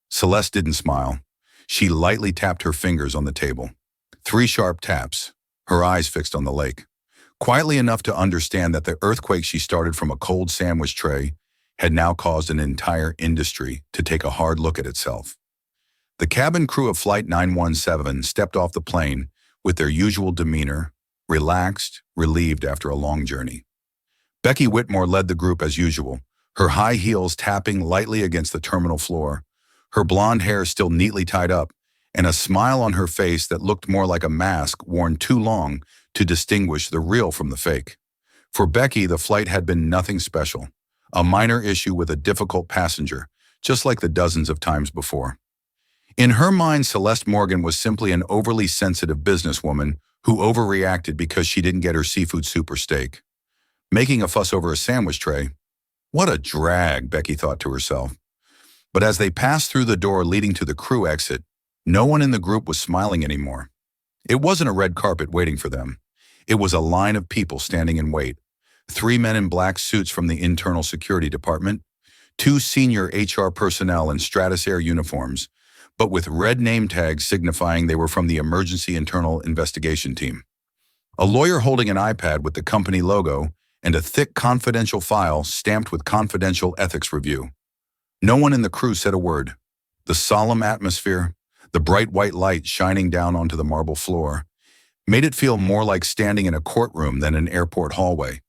Celeste didn't smile. She lightly tapped her fingers on the table. 3 sharp taps, her eyes fixed on the lake. Quietly enough to understand that the earthquake she started from a cold sandwich tray had now caused an entire industry to take a hard look at itself. The cabin crew of Flight 917 stepped off the plane with their usual demeanor, relaxed, relieved after a long journey. Becky Whitmore led the group as usual, her high heels tapping lightly against the terminal floor, her blonde hair still neatly tied up, and a smile on her face that looked more like a mask worn too long to distinguish the real from the fake. For Becky, the flight had been nothing special, a minor issue with a difficult passenger, just like the dozens of times before. In her mind, Celeste Morgan was simply an overly sensitive businesswoman who overreacted because she didn't get her seafood soup or steak. Making a fuss over a sandwich tray. What a drag, Becky thought to herself. But as they passed through the door leading to the crew exit, no one in the group was smiling anymore. It wasn't a red carpet waiting for them. It was a line of people standing in wait. 3 men in black suits from the Internal Security Department, 2 senior HR personnel in Stratus Air uniforms, but with red name tags signifying they were from the Emergency Internal Investigation Team. A lawyer holding an iPad with the company logo and a thick confidential file stamped with confidential ethics review. No one in the crew said a word. The solemn atmosphere, the bright white light shining down onto the marble floor, made it feel more like standing in a courtroom than an airport hallway.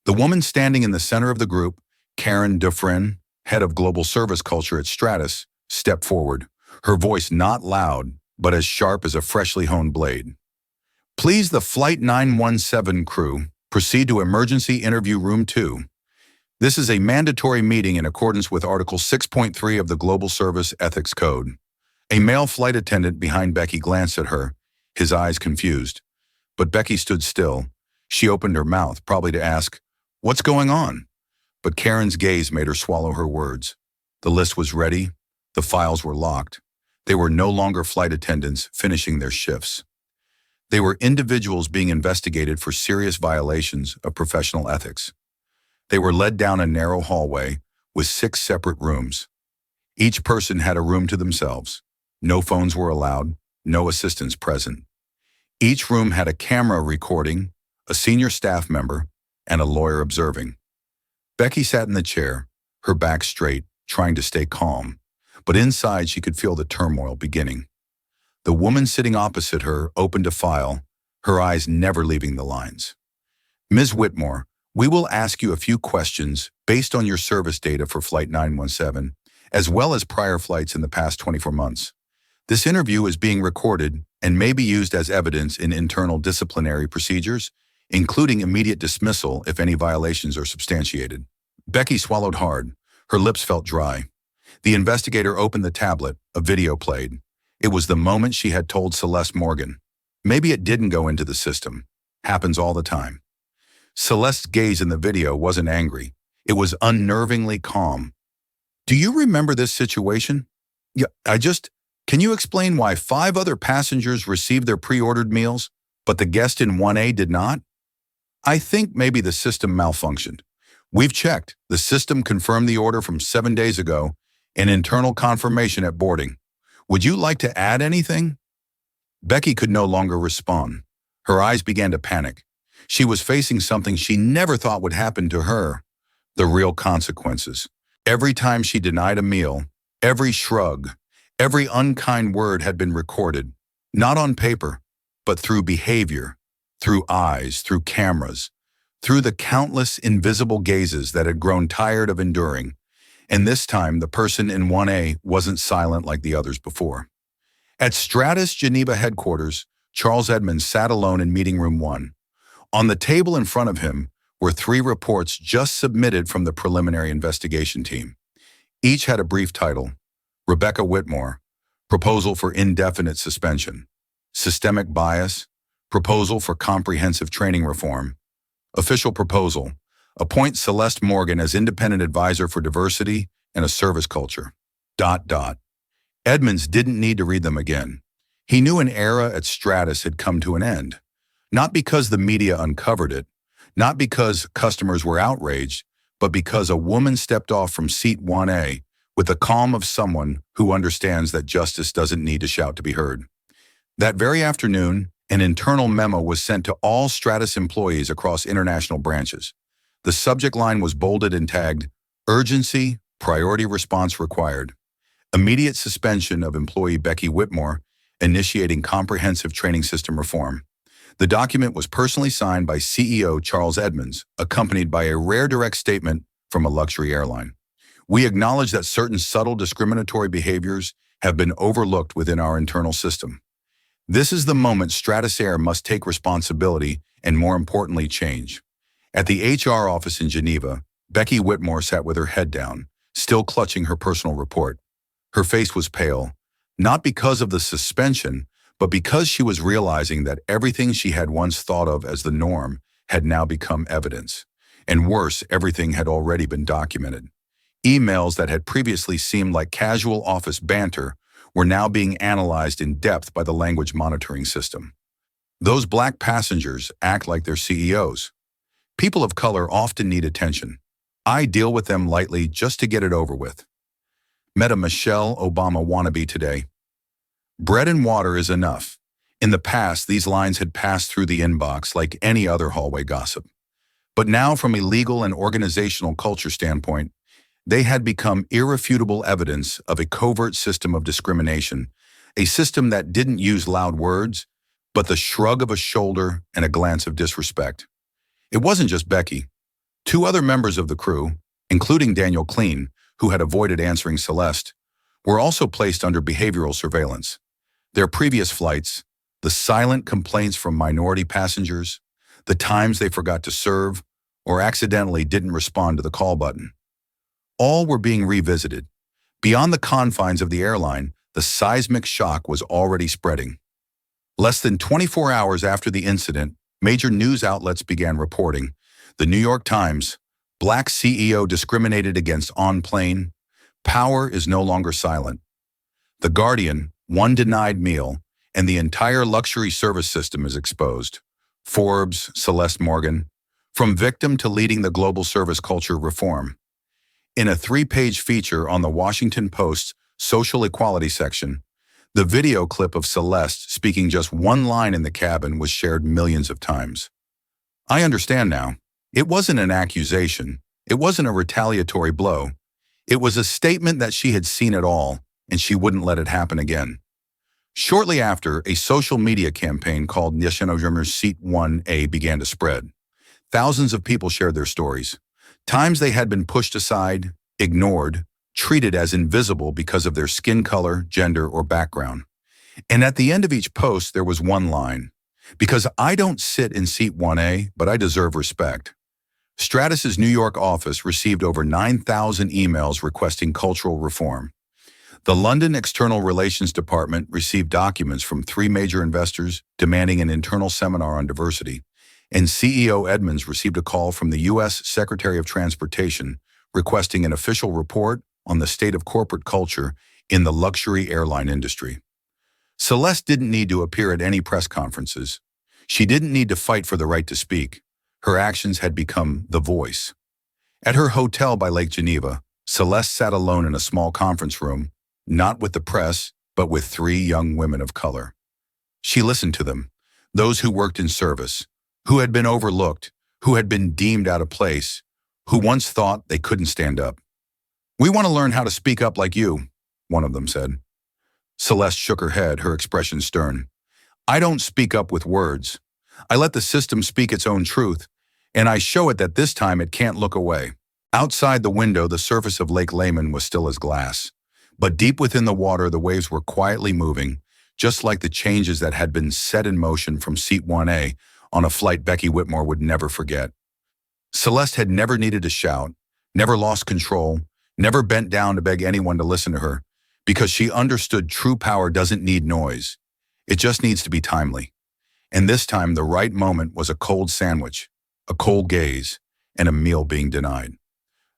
The woman standing in the center of the group, Karen Dufresne, head of global service culture at Stratus, stepped forward, her voice not loud, but as sharp as a freshly honed blade. Please, the Flight 917 crew, proceed to Emergency Interview Room 2. This is a mandatory meeting in accordance with Article 6.3 of the Global Service Ethics Code. A male flight attendant behind Becky glanced at her, his eyes confused. But Becky stood still. She opened her mouth, probably to ask, "What's going on?" But Karen's gaze made her swallow her words. The list was ready. The files were locked. They were no longer flight attendants finishing their shifts. They were individuals being investigated for serious violations of professional ethics. They were led down a narrow hallway with 6 separate rooms. Each person had a room to themselves. No phones were allowed, no assistants present. Each room had a camera recording, a senior staff member, and a lawyer observing. Becky sat in the chair, her back straight, trying to stay calm, but inside she could feel the turmoil beginning. The woman sitting opposite her opened a file, her eyes never leaving the lines. Ms. Whitmore, we will ask you a few questions based on your service data for Flight 917, as well as prior flights in the past 24 months. This interview is being recorded and may be used as evidence in internal disciplinary procedures, including immediate dismissal if any violations are substantiated. Becky swallowed hard. Her lips felt dry. The investigator opened the tablet, a video played. It was the moment she had told Celeste Morgan. Maybe it didn't go into the system. Happens all the time. Celeste's gaze in the video wasn't angry. It was unnervingly calm. Do you remember this situation? Yeah, can you explain why 5 other passengers received their pre-ordered meals, but the guest in 1A did not? I think maybe the system malfunctioned. We've checked. The system confirmed the order from 7 days ago, and internal confirmation at boarding. Would you like to add anything? Becky could no longer respond. Her eyes began to panic. She was facing something she never thought would happen to her. The real consequences. Every time she denied a meal, every shrug, every unkind word had been recorded, not on paper, but through behavior, through eyes, through cameras, through the countless invisible gazes that had grown tired of enduring. And this time, the person in 1A wasn't silent like the others before. At Stratus Geneva headquarters, Charles Edmonds sat alone in meeting room 1. On the table in front of him were 3 reports just submitted from the preliminary investigation team. Each had a brief title: Rebecca Whitmore, Proposal for Indefinite Suspension; Systemic Bias, Proposal for Comprehensive Training Reform; Official Proposal, Appoint Celeste Morgan as Independent Advisor for Diversity and a Service Culture. ... Edmonds didn't need to read them again. He knew an era at Stratus had come to an end. Not because the media uncovered it, not because customers were outraged, but because a woman stepped off from seat 1A with the calm of someone who understands that justice doesn't need to shout to be heard. That very afternoon, an internal memo was sent to all Stratus employees across international branches. The subject line was bolded and tagged, "Urgency, priority response required. Immediate suspension of employee Becky Whitmore, initiating comprehensive training system reform." The document was personally signed by CEO Charles Edmonds, accompanied by a rare direct statement from a luxury airline. "We acknowledge that certain subtle discriminatory behaviors have been overlooked within our internal system. This is the moment Stratus Air must take responsibility and, more importantly, change." At the HR office in Geneva, Becky Whitmore sat with her head down, still clutching her personal report. Her face was pale, not because of the suspension, but because she was realizing that everything she had once thought of as the norm had now become evidence. And worse, everything had already been documented. Emails that had previously seemed like casual office banter were now being analyzed in depth by the language monitoring system. Those black passengers act like they're CEOs. People of color often need attention. I deal with them lightly just to get it over with. Met a Michelle Obama wannabe today. Bread and water is enough. In the past, these lines had passed through the inbox like any other hallway gossip. But now, from a legal and organizational culture standpoint, they had become irrefutable evidence of a covert system of discrimination, a system that didn't use loud words, but the shrug of a shoulder and a glance of disrespect. It wasn't just Becky. 2 other members of the crew, including Daniel Clean, who had avoided answering Celeste, were also placed under behavioral surveillance. Their previous flights, the silent complaints from minority passengers, the times they forgot to serve or accidentally didn't respond to the call button. All were being revisited. Beyond the confines of the airline, the seismic shock was already spreading. Less than 24 hours after the incident, major news outlets began reporting. The New York Times, "Black CEO discriminated against on plane. Power is no longer silent." The Guardian, "One denied meal, and the entire luxury service system is exposed." Forbes, Celeste Morgan, from victim to leading the global service culture reform. In a 3-page feature on the Washington Post's social equality section, the video clip of Celeste speaking just one line in the cabin was shared millions of times. I understand now. It wasn't an accusation. It wasn't a retaliatory blow. It was a statement that she had seen it all, and she wouldn't let it happen again. Shortly after, a social media campaign called Nationalgermer's Seat 1A began to spread. Thousands of people shared their stories. Times they had been pushed aside, ignored, treated as invisible because of their skin color, gender, or background. And at the end of each post, there was one line: "Because I don't sit in Seat 1A, but I deserve respect." Stratus's New York office received over 9,000 emails requesting cultural reform. The London External Relations Department received documents from 3 major investors demanding an internal seminar on diversity, and CEO Edmunds received a call from the U.S. Secretary of Transportation requesting an official report on the state of corporate culture in the luxury airline industry. Celeste didn't need to appear at any press conferences. She didn't need to fight for the right to speak. Her actions had become the voice. At her hotel by Lake Geneva, Celeste sat alone in a small conference room, not with the press, but with 3 young women of color. She listened to them, those who worked in service, who had been overlooked, who had been deemed out of place, who once thought they couldn't stand up. "We want to learn how to speak up like you," one of them said. Celeste shook her head, her expression stern. "I don't speak up with words. I let the system speak its own truth, and I show it that this time it can't look away." Outside the window, the surface of Lake Lehman was still as glass. But deep within the water, the waves were quietly moving, just like the changes that had been set in motion from Seat 1A on a flight Becky Whitmore would never forget. Celeste had never needed to shout, never lost control, never bent down to beg anyone to listen to her, because she understood true power doesn't need noise. It just needs to be timely. And this time, the right moment was a cold sandwich, a cold gaze, and a meal being denied.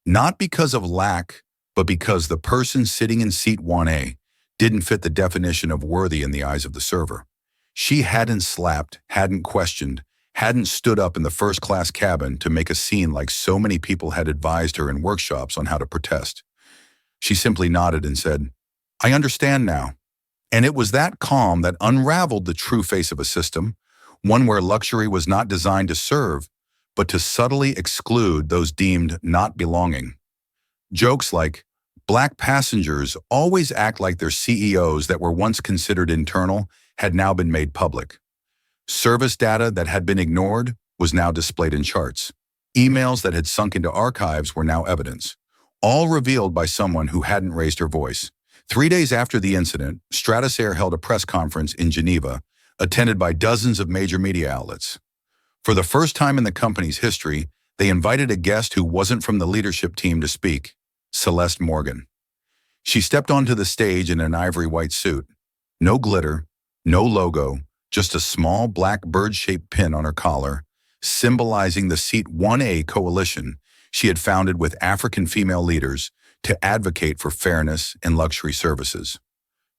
Not because of lack, but because the person sitting in Seat 1A didn't fit the definition of worthy in the eyes of the server. She hadn't slapped, hadn't questioned, hadn't stood up in the first-class cabin to make a scene like so many people had advised her in workshops on how to protest. She simply nodded and said, "I understand now." And it was that calm that unraveled the true face of a system, one where luxury was not designed to serve, but to subtly exclude those deemed not belonging. Jokes like, "Black passengers always act like their CEOs that were once considered internal had now been made public. Service data that had been ignored was now displayed in charts. Emails that had sunk into archives were now evidence, all revealed by someone who hadn't raised her voice. 3 days after the incident, Stratasair held a press conference in Geneva, attended by dozens of major media outlets. For the first time in the company's history, they invited a guest who wasn't from the leadership team to speak, Celeste Morgan. She stepped onto the stage in an ivory white suit. No glitter, no logo, just a small black bird-shaped pin on her collar, symbolizing the Seat 1A coalition she had founded with African female leaders to advocate for fairness in luxury services.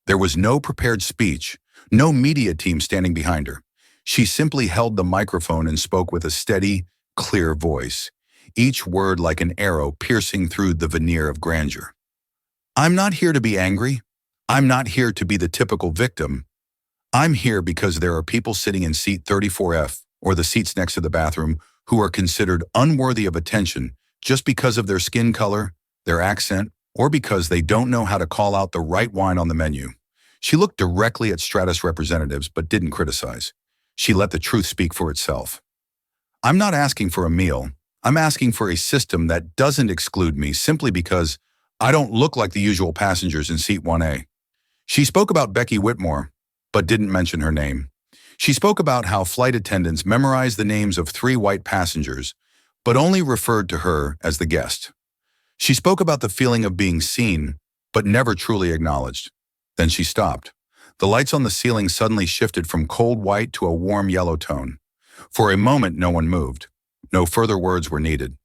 There was no prepared speech, no media team standing behind her. She simply held the microphone and spoke with a steady, clear voice, each word like an arrow piercing through the veneer of grandeur. "I'm not here to be angry. I'm not here to be the typical victim. I'm here because there are people sitting in Seat 34F, or the seats next to the bathroom, who are considered unworthy of attention just because of their skin color, their accent, or because they don't know how to call out the right wine on the menu." She looked directly at Stratus representatives but didn't criticize. She let the truth speak for itself. "I'm not asking for a meal. I'm asking for a system that doesn't exclude me simply because I don't look like the usual passengers in Seat 1A. She spoke about Becky Whitmore, but didn't mention her name. She spoke about how flight attendants memorized the names of 3 white passengers, but only referred to her as the guest. She spoke about the feeling of being seen, but never truly acknowledged. Then she stopped. The lights on the ceiling suddenly shifted from cold white to a warm yellow tone. For a moment, no one moved. No further words were needed.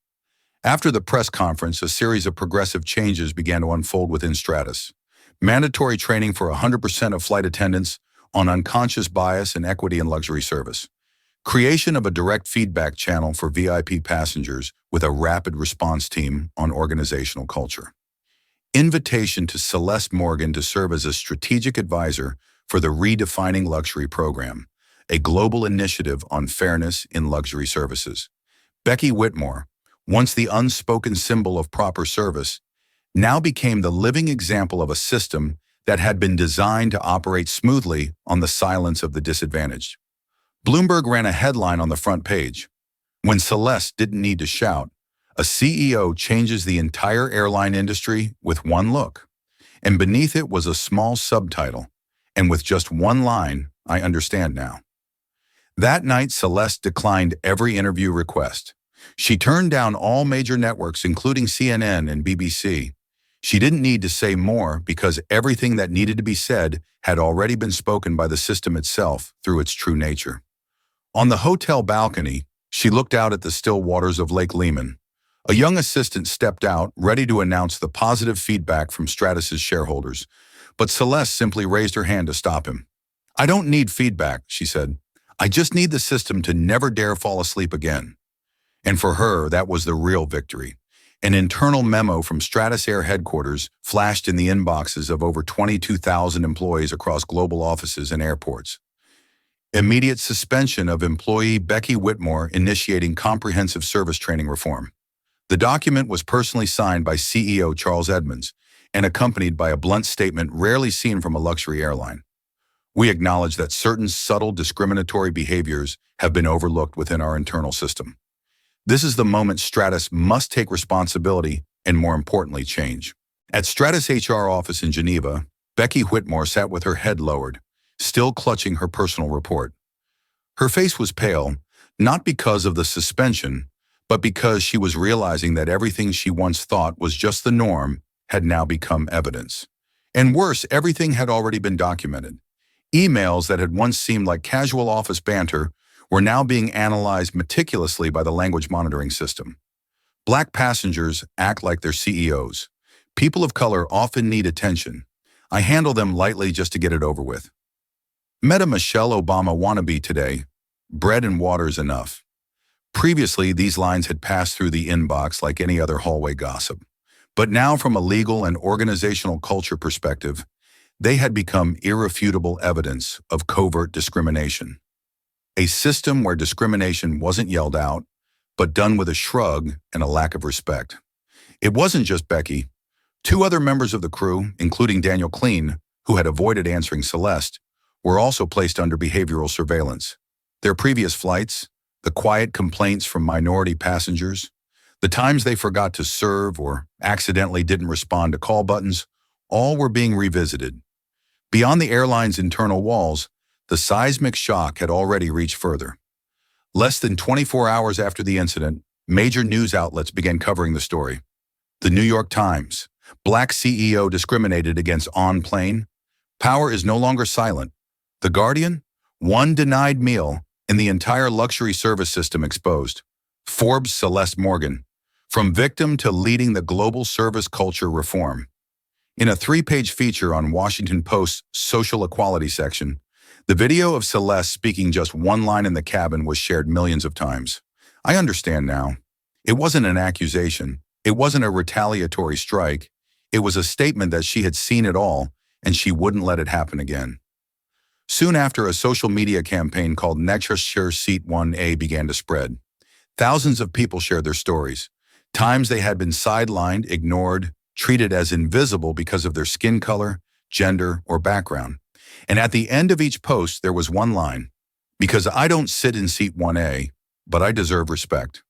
After the press conference, a series of progressive changes began to unfold within Stratus. Mandatory training for 100% of flight attendants on unconscious bias and equity in luxury service. Creation of a direct feedback channel for VIP passengers with a rapid response team on organizational culture. Invitation to Celeste Morgan to serve as a strategic advisor for the Redefining Luxury program, a global initiative on fairness in luxury services. Becky Whitmore, once the unspoken symbol of proper service, now became the living example of a system that had been designed to operate smoothly on the silence of the disadvantaged. Bloomberg ran a headline on the front page. When Celeste didn't need to shout, a CEO changes the entire airline industry with one look. And beneath it was a small subtitle, and with just one line, I understand now. That night, Celeste declined every interview request. She turned down all major networks, including CNN and BBC. She didn't need to say more because everything that needed to be said had already been spoken by the system itself through its true nature. On the hotel balcony, she looked out at the still waters of Lake Lehman. A young assistant stepped out, ready to announce the positive feedback from Stratus's shareholders, but Celeste simply raised her hand to stop him. "I don't need feedback," she said. "I just need the system to never dare fall asleep again." And for her, that was the real victory. An internal memo from Stratus Air headquarters flashed in the inboxes of over 22,000 employees across global offices and airports. Immediate suspension of employee Becky Whitmore, initiating comprehensive service training reform. The document was personally signed by CEO Charles Edmonds and accompanied by a blunt statement rarely seen from a luxury airline. "We acknowledge that certain subtle discriminatory behaviors have been overlooked within our internal system. This is the moment Stratus must take responsibility and, more importantly, change." At Stratus HR office in Geneva, Becky Whitmore sat with her head lowered, still clutching her personal report. Her face was pale, not because of the suspension, but because she was realizing that everything she once thought was just the norm had now become evidence. And worse, everything had already been documented. Emails that had once seemed like casual office banter were now being analyzed meticulously by the language monitoring system. Black passengers act like their CEOs. People of color often need attention. I handle them lightly just to get it over with. Met a Michelle Obama wannabe today. Bread and water's enough. Previously, these lines had passed through the inbox like any other hallway gossip. But now, from a legal and organizational culture perspective, they had become irrefutable evidence of covert discrimination. A system where discrimination wasn't yelled out, but done with a shrug and a lack of respect. It wasn't just Becky. Two other members of the crew, including Daniel Clean, who had avoided answering Celeste, were also placed under behavioral surveillance. Their previous flights, the quiet complaints from minority passengers, the times they forgot to serve or accidentally didn't respond to call buttons, all were being revisited. Beyond the airline's internal walls, the seismic shock had already reached further. Less than 24 hours after the incident, major news outlets began covering the story. The New York Times, Black CEO discriminated against on plane. Power is no longer silent. The Guardian, one denied meal and the entire luxury service system exposed. Forbes, Celeste Morgan, from victim to leading the global service culture reform. In a 3-page feature on Washington Post's social equality section, the video of Celeste speaking just one line in the cabin was shared millions of times. I understand now. It wasn't an accusation. It wasn't a retaliatory strike. It was a statement that she had seen it all and she wouldn't let it happen again. Soon after, a social media campaign called Next Year Seat 1A began to spread. Thousands of people shared their stories. Times they had been sidelined, ignored, treated as invisible because of their skin color, gender, or background. And at the end of each post, there was one line: "Because I don't sit in seat 1A, but I deserve respect."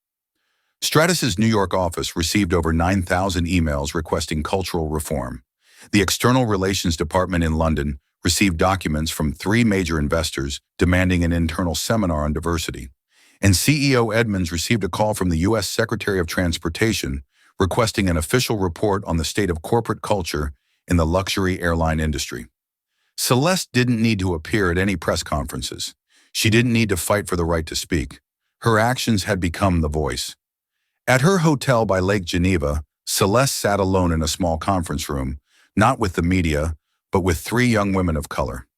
Stratus's New York office received over 9,000 emails requesting cultural reform. The External Relations Department in London received documents from 3 major investors demanding an internal seminar on diversity. And CEO Edmonds received a call from the U.S. Secretary of Transportation requesting an official report on the state of corporate culture in the luxury airline industry. Celeste didn't need to appear at any press conferences. She didn't need to fight for the right to speak. Her actions had become the voice. At her hotel by Lake Geneva, Celeste sat alone in a small conference room, not with the media, but with 3 young women of color.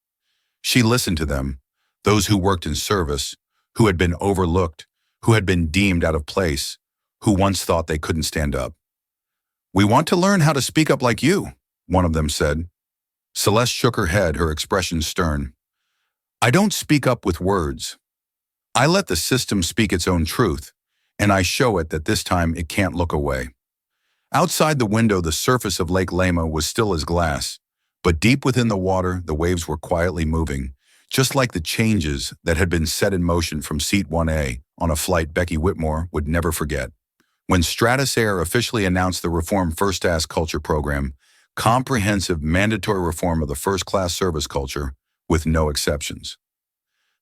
She listened to them, those who worked in service, who had been overlooked, who had been deemed out of place, who once thought they couldn't stand up. "We want to learn how to speak up like you," one of them said. Celeste shook her head, her expression stern. "I don't speak up with words. I let the system speak its own truth, and I show it that this time it can't look away." Outside the window, the surface of Lake Lema was still as glass, but deep within the water, the waves were quietly moving, just like the changes that had been set in motion from Seat 1A on a flight Becky Whitmore would never forget. When Stratus Air officially announced the Reform First Class Culture program, comprehensive mandatory reform of the first-class service culture, with no exceptions.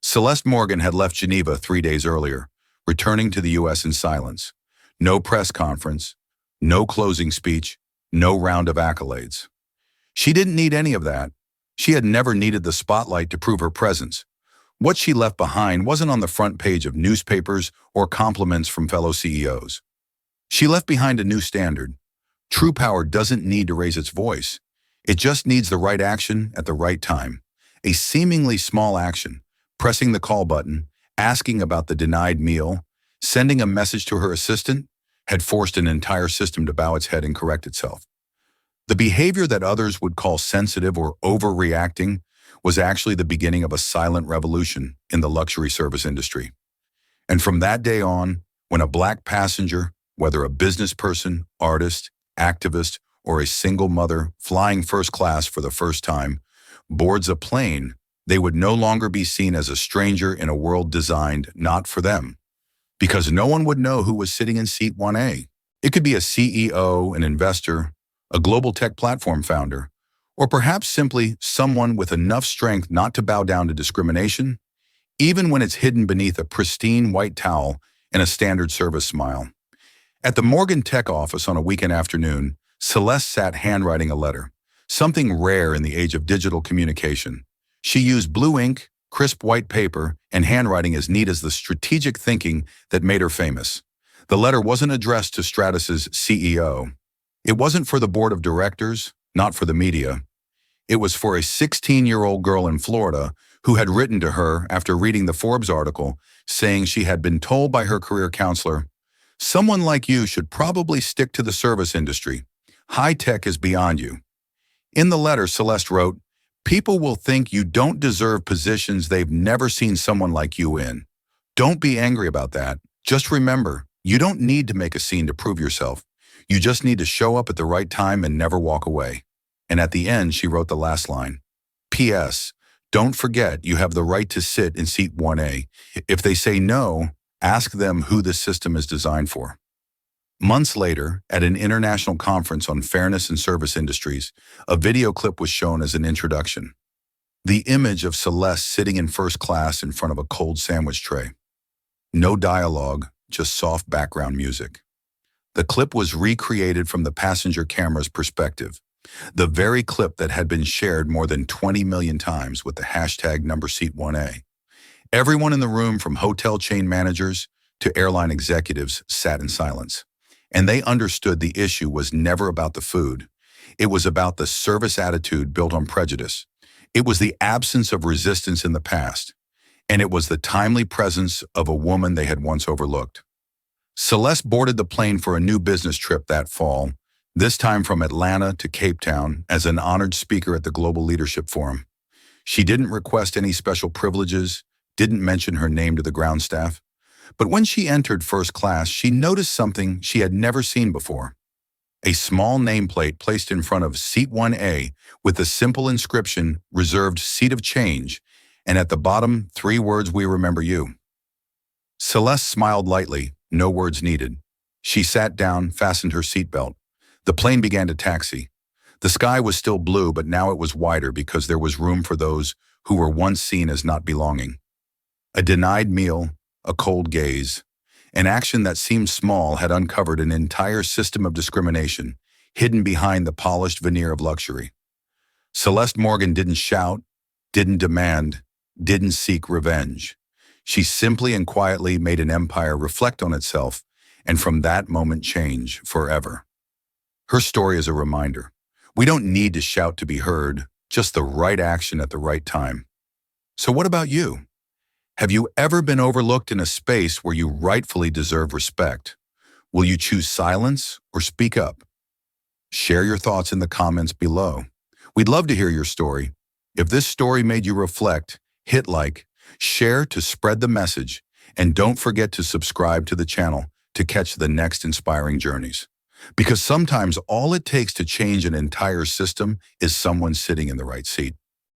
Celeste Morgan had left Geneva 3 days earlier, returning to the U.S. in silence. No press conference, no closing speech, no round of accolades. She didn't need any of that. She had never needed the spotlight to prove her presence. What she left behind wasn't on the front page of newspapers or compliments from fellow CEOs. She left behind a new standard. True power doesn't need to raise its voice. It just needs the right action at the right time. A seemingly small action, pressing the call button, asking about the denied meal, sending a message to her assistant, had forced an entire system to bow its head and correct itself. The behavior that others would call sensitive or overreacting was actually the beginning of a silent revolution in the luxury service industry. And from that day on, when a black passenger, whether a business person, artist, activist, or a single mother flying first class for the first time, boards a plane, they would no longer be seen as a stranger in a world designed not for them, because no one would know who was sitting in Seat 1A. It could be a CEO, an investor, a global tech platform founder, or perhaps simply someone with enough strength not to bow down to discrimination, even when it's hidden beneath a pristine white towel and a standard service smile. At the Morgan Tech office on a weekend afternoon, Celeste sat handwriting a letter, something rare in the age of digital communication. She used blue ink, crisp white paper, and handwriting as neat as the strategic thinking that made her famous. The letter wasn't addressed to Stratus's CEO. It wasn't for the board of directors, not for the media. It was for a 16-year-old girl in Florida who had written to her after reading the Forbes article saying she had been told by her career counselor, "Someone like you should probably stick to the service industry. High tech is beyond you." In the letter, Celeste wrote, "People will think you don't deserve positions they've never seen someone like you in. Don't be angry about that. Just remember, you don't need to make a scene to prove yourself. You just need to show up at the right time and never walk away." And at the end, she wrote the last line. "P.S. Don't forget you have the right to sit in Seat 1A. If they say no, ask them who this system is designed for." Months later, at an international conference on fairness in service industries, a video clip was shown as an introduction. The image of Celeste sitting in first class in front of a cold sandwich tray. No dialogue, just soft background music. The clip was recreated from the passenger camera's perspective, the very clip that had been shared more than 20 million times with the hashtag #Seat1A. Everyone in the room, from hotel chain managers to airline executives, sat in silence. And they understood the issue was never about the food. It was about the service attitude built on prejudice. It was the absence of resistance in the past. And it was the timely presence of a woman they had once overlooked. Celeste boarded the plane for a new business trip that fall, this time from Atlanta to Cape Town as an honored speaker at the Global Leadership Forum. She didn't request any special privileges, didn't mention her name to the ground staff. But when she entered first class, she noticed something she had never seen before. A small nameplate placed in front of Seat 1A with the simple inscription, "Reserved Seat of Change," and at the bottom, 3 words, "We remember you." Celeste smiled lightly, no words needed. She sat down, fastened her seatbelt. The plane began to taxi. The sky was still blue, but now it was wider because there was room for those who were once seen as not belonging. A denied meal, a cold gaze, an action that seemed small had uncovered an entire system of discrimination hidden behind the polished veneer of luxury. Celeste Morgan didn't shout, didn't demand, didn't seek revenge. She simply and quietly made an empire reflect on itself, and from that moment change forever. Her story is a reminder. We don't need to shout to be heard, just the right action at the right time. So what about you? Have you ever been overlooked in a space where you rightfully deserve respect? Will you choose silence or speak up? Share your thoughts in the comments below. We'd love to hear your story. If this story made you reflect, hit like, share to spread the message, and don't forget to subscribe to the channel to catch the next inspiring journeys. Because sometimes all it takes to change an entire system is someone sitting in the right seat.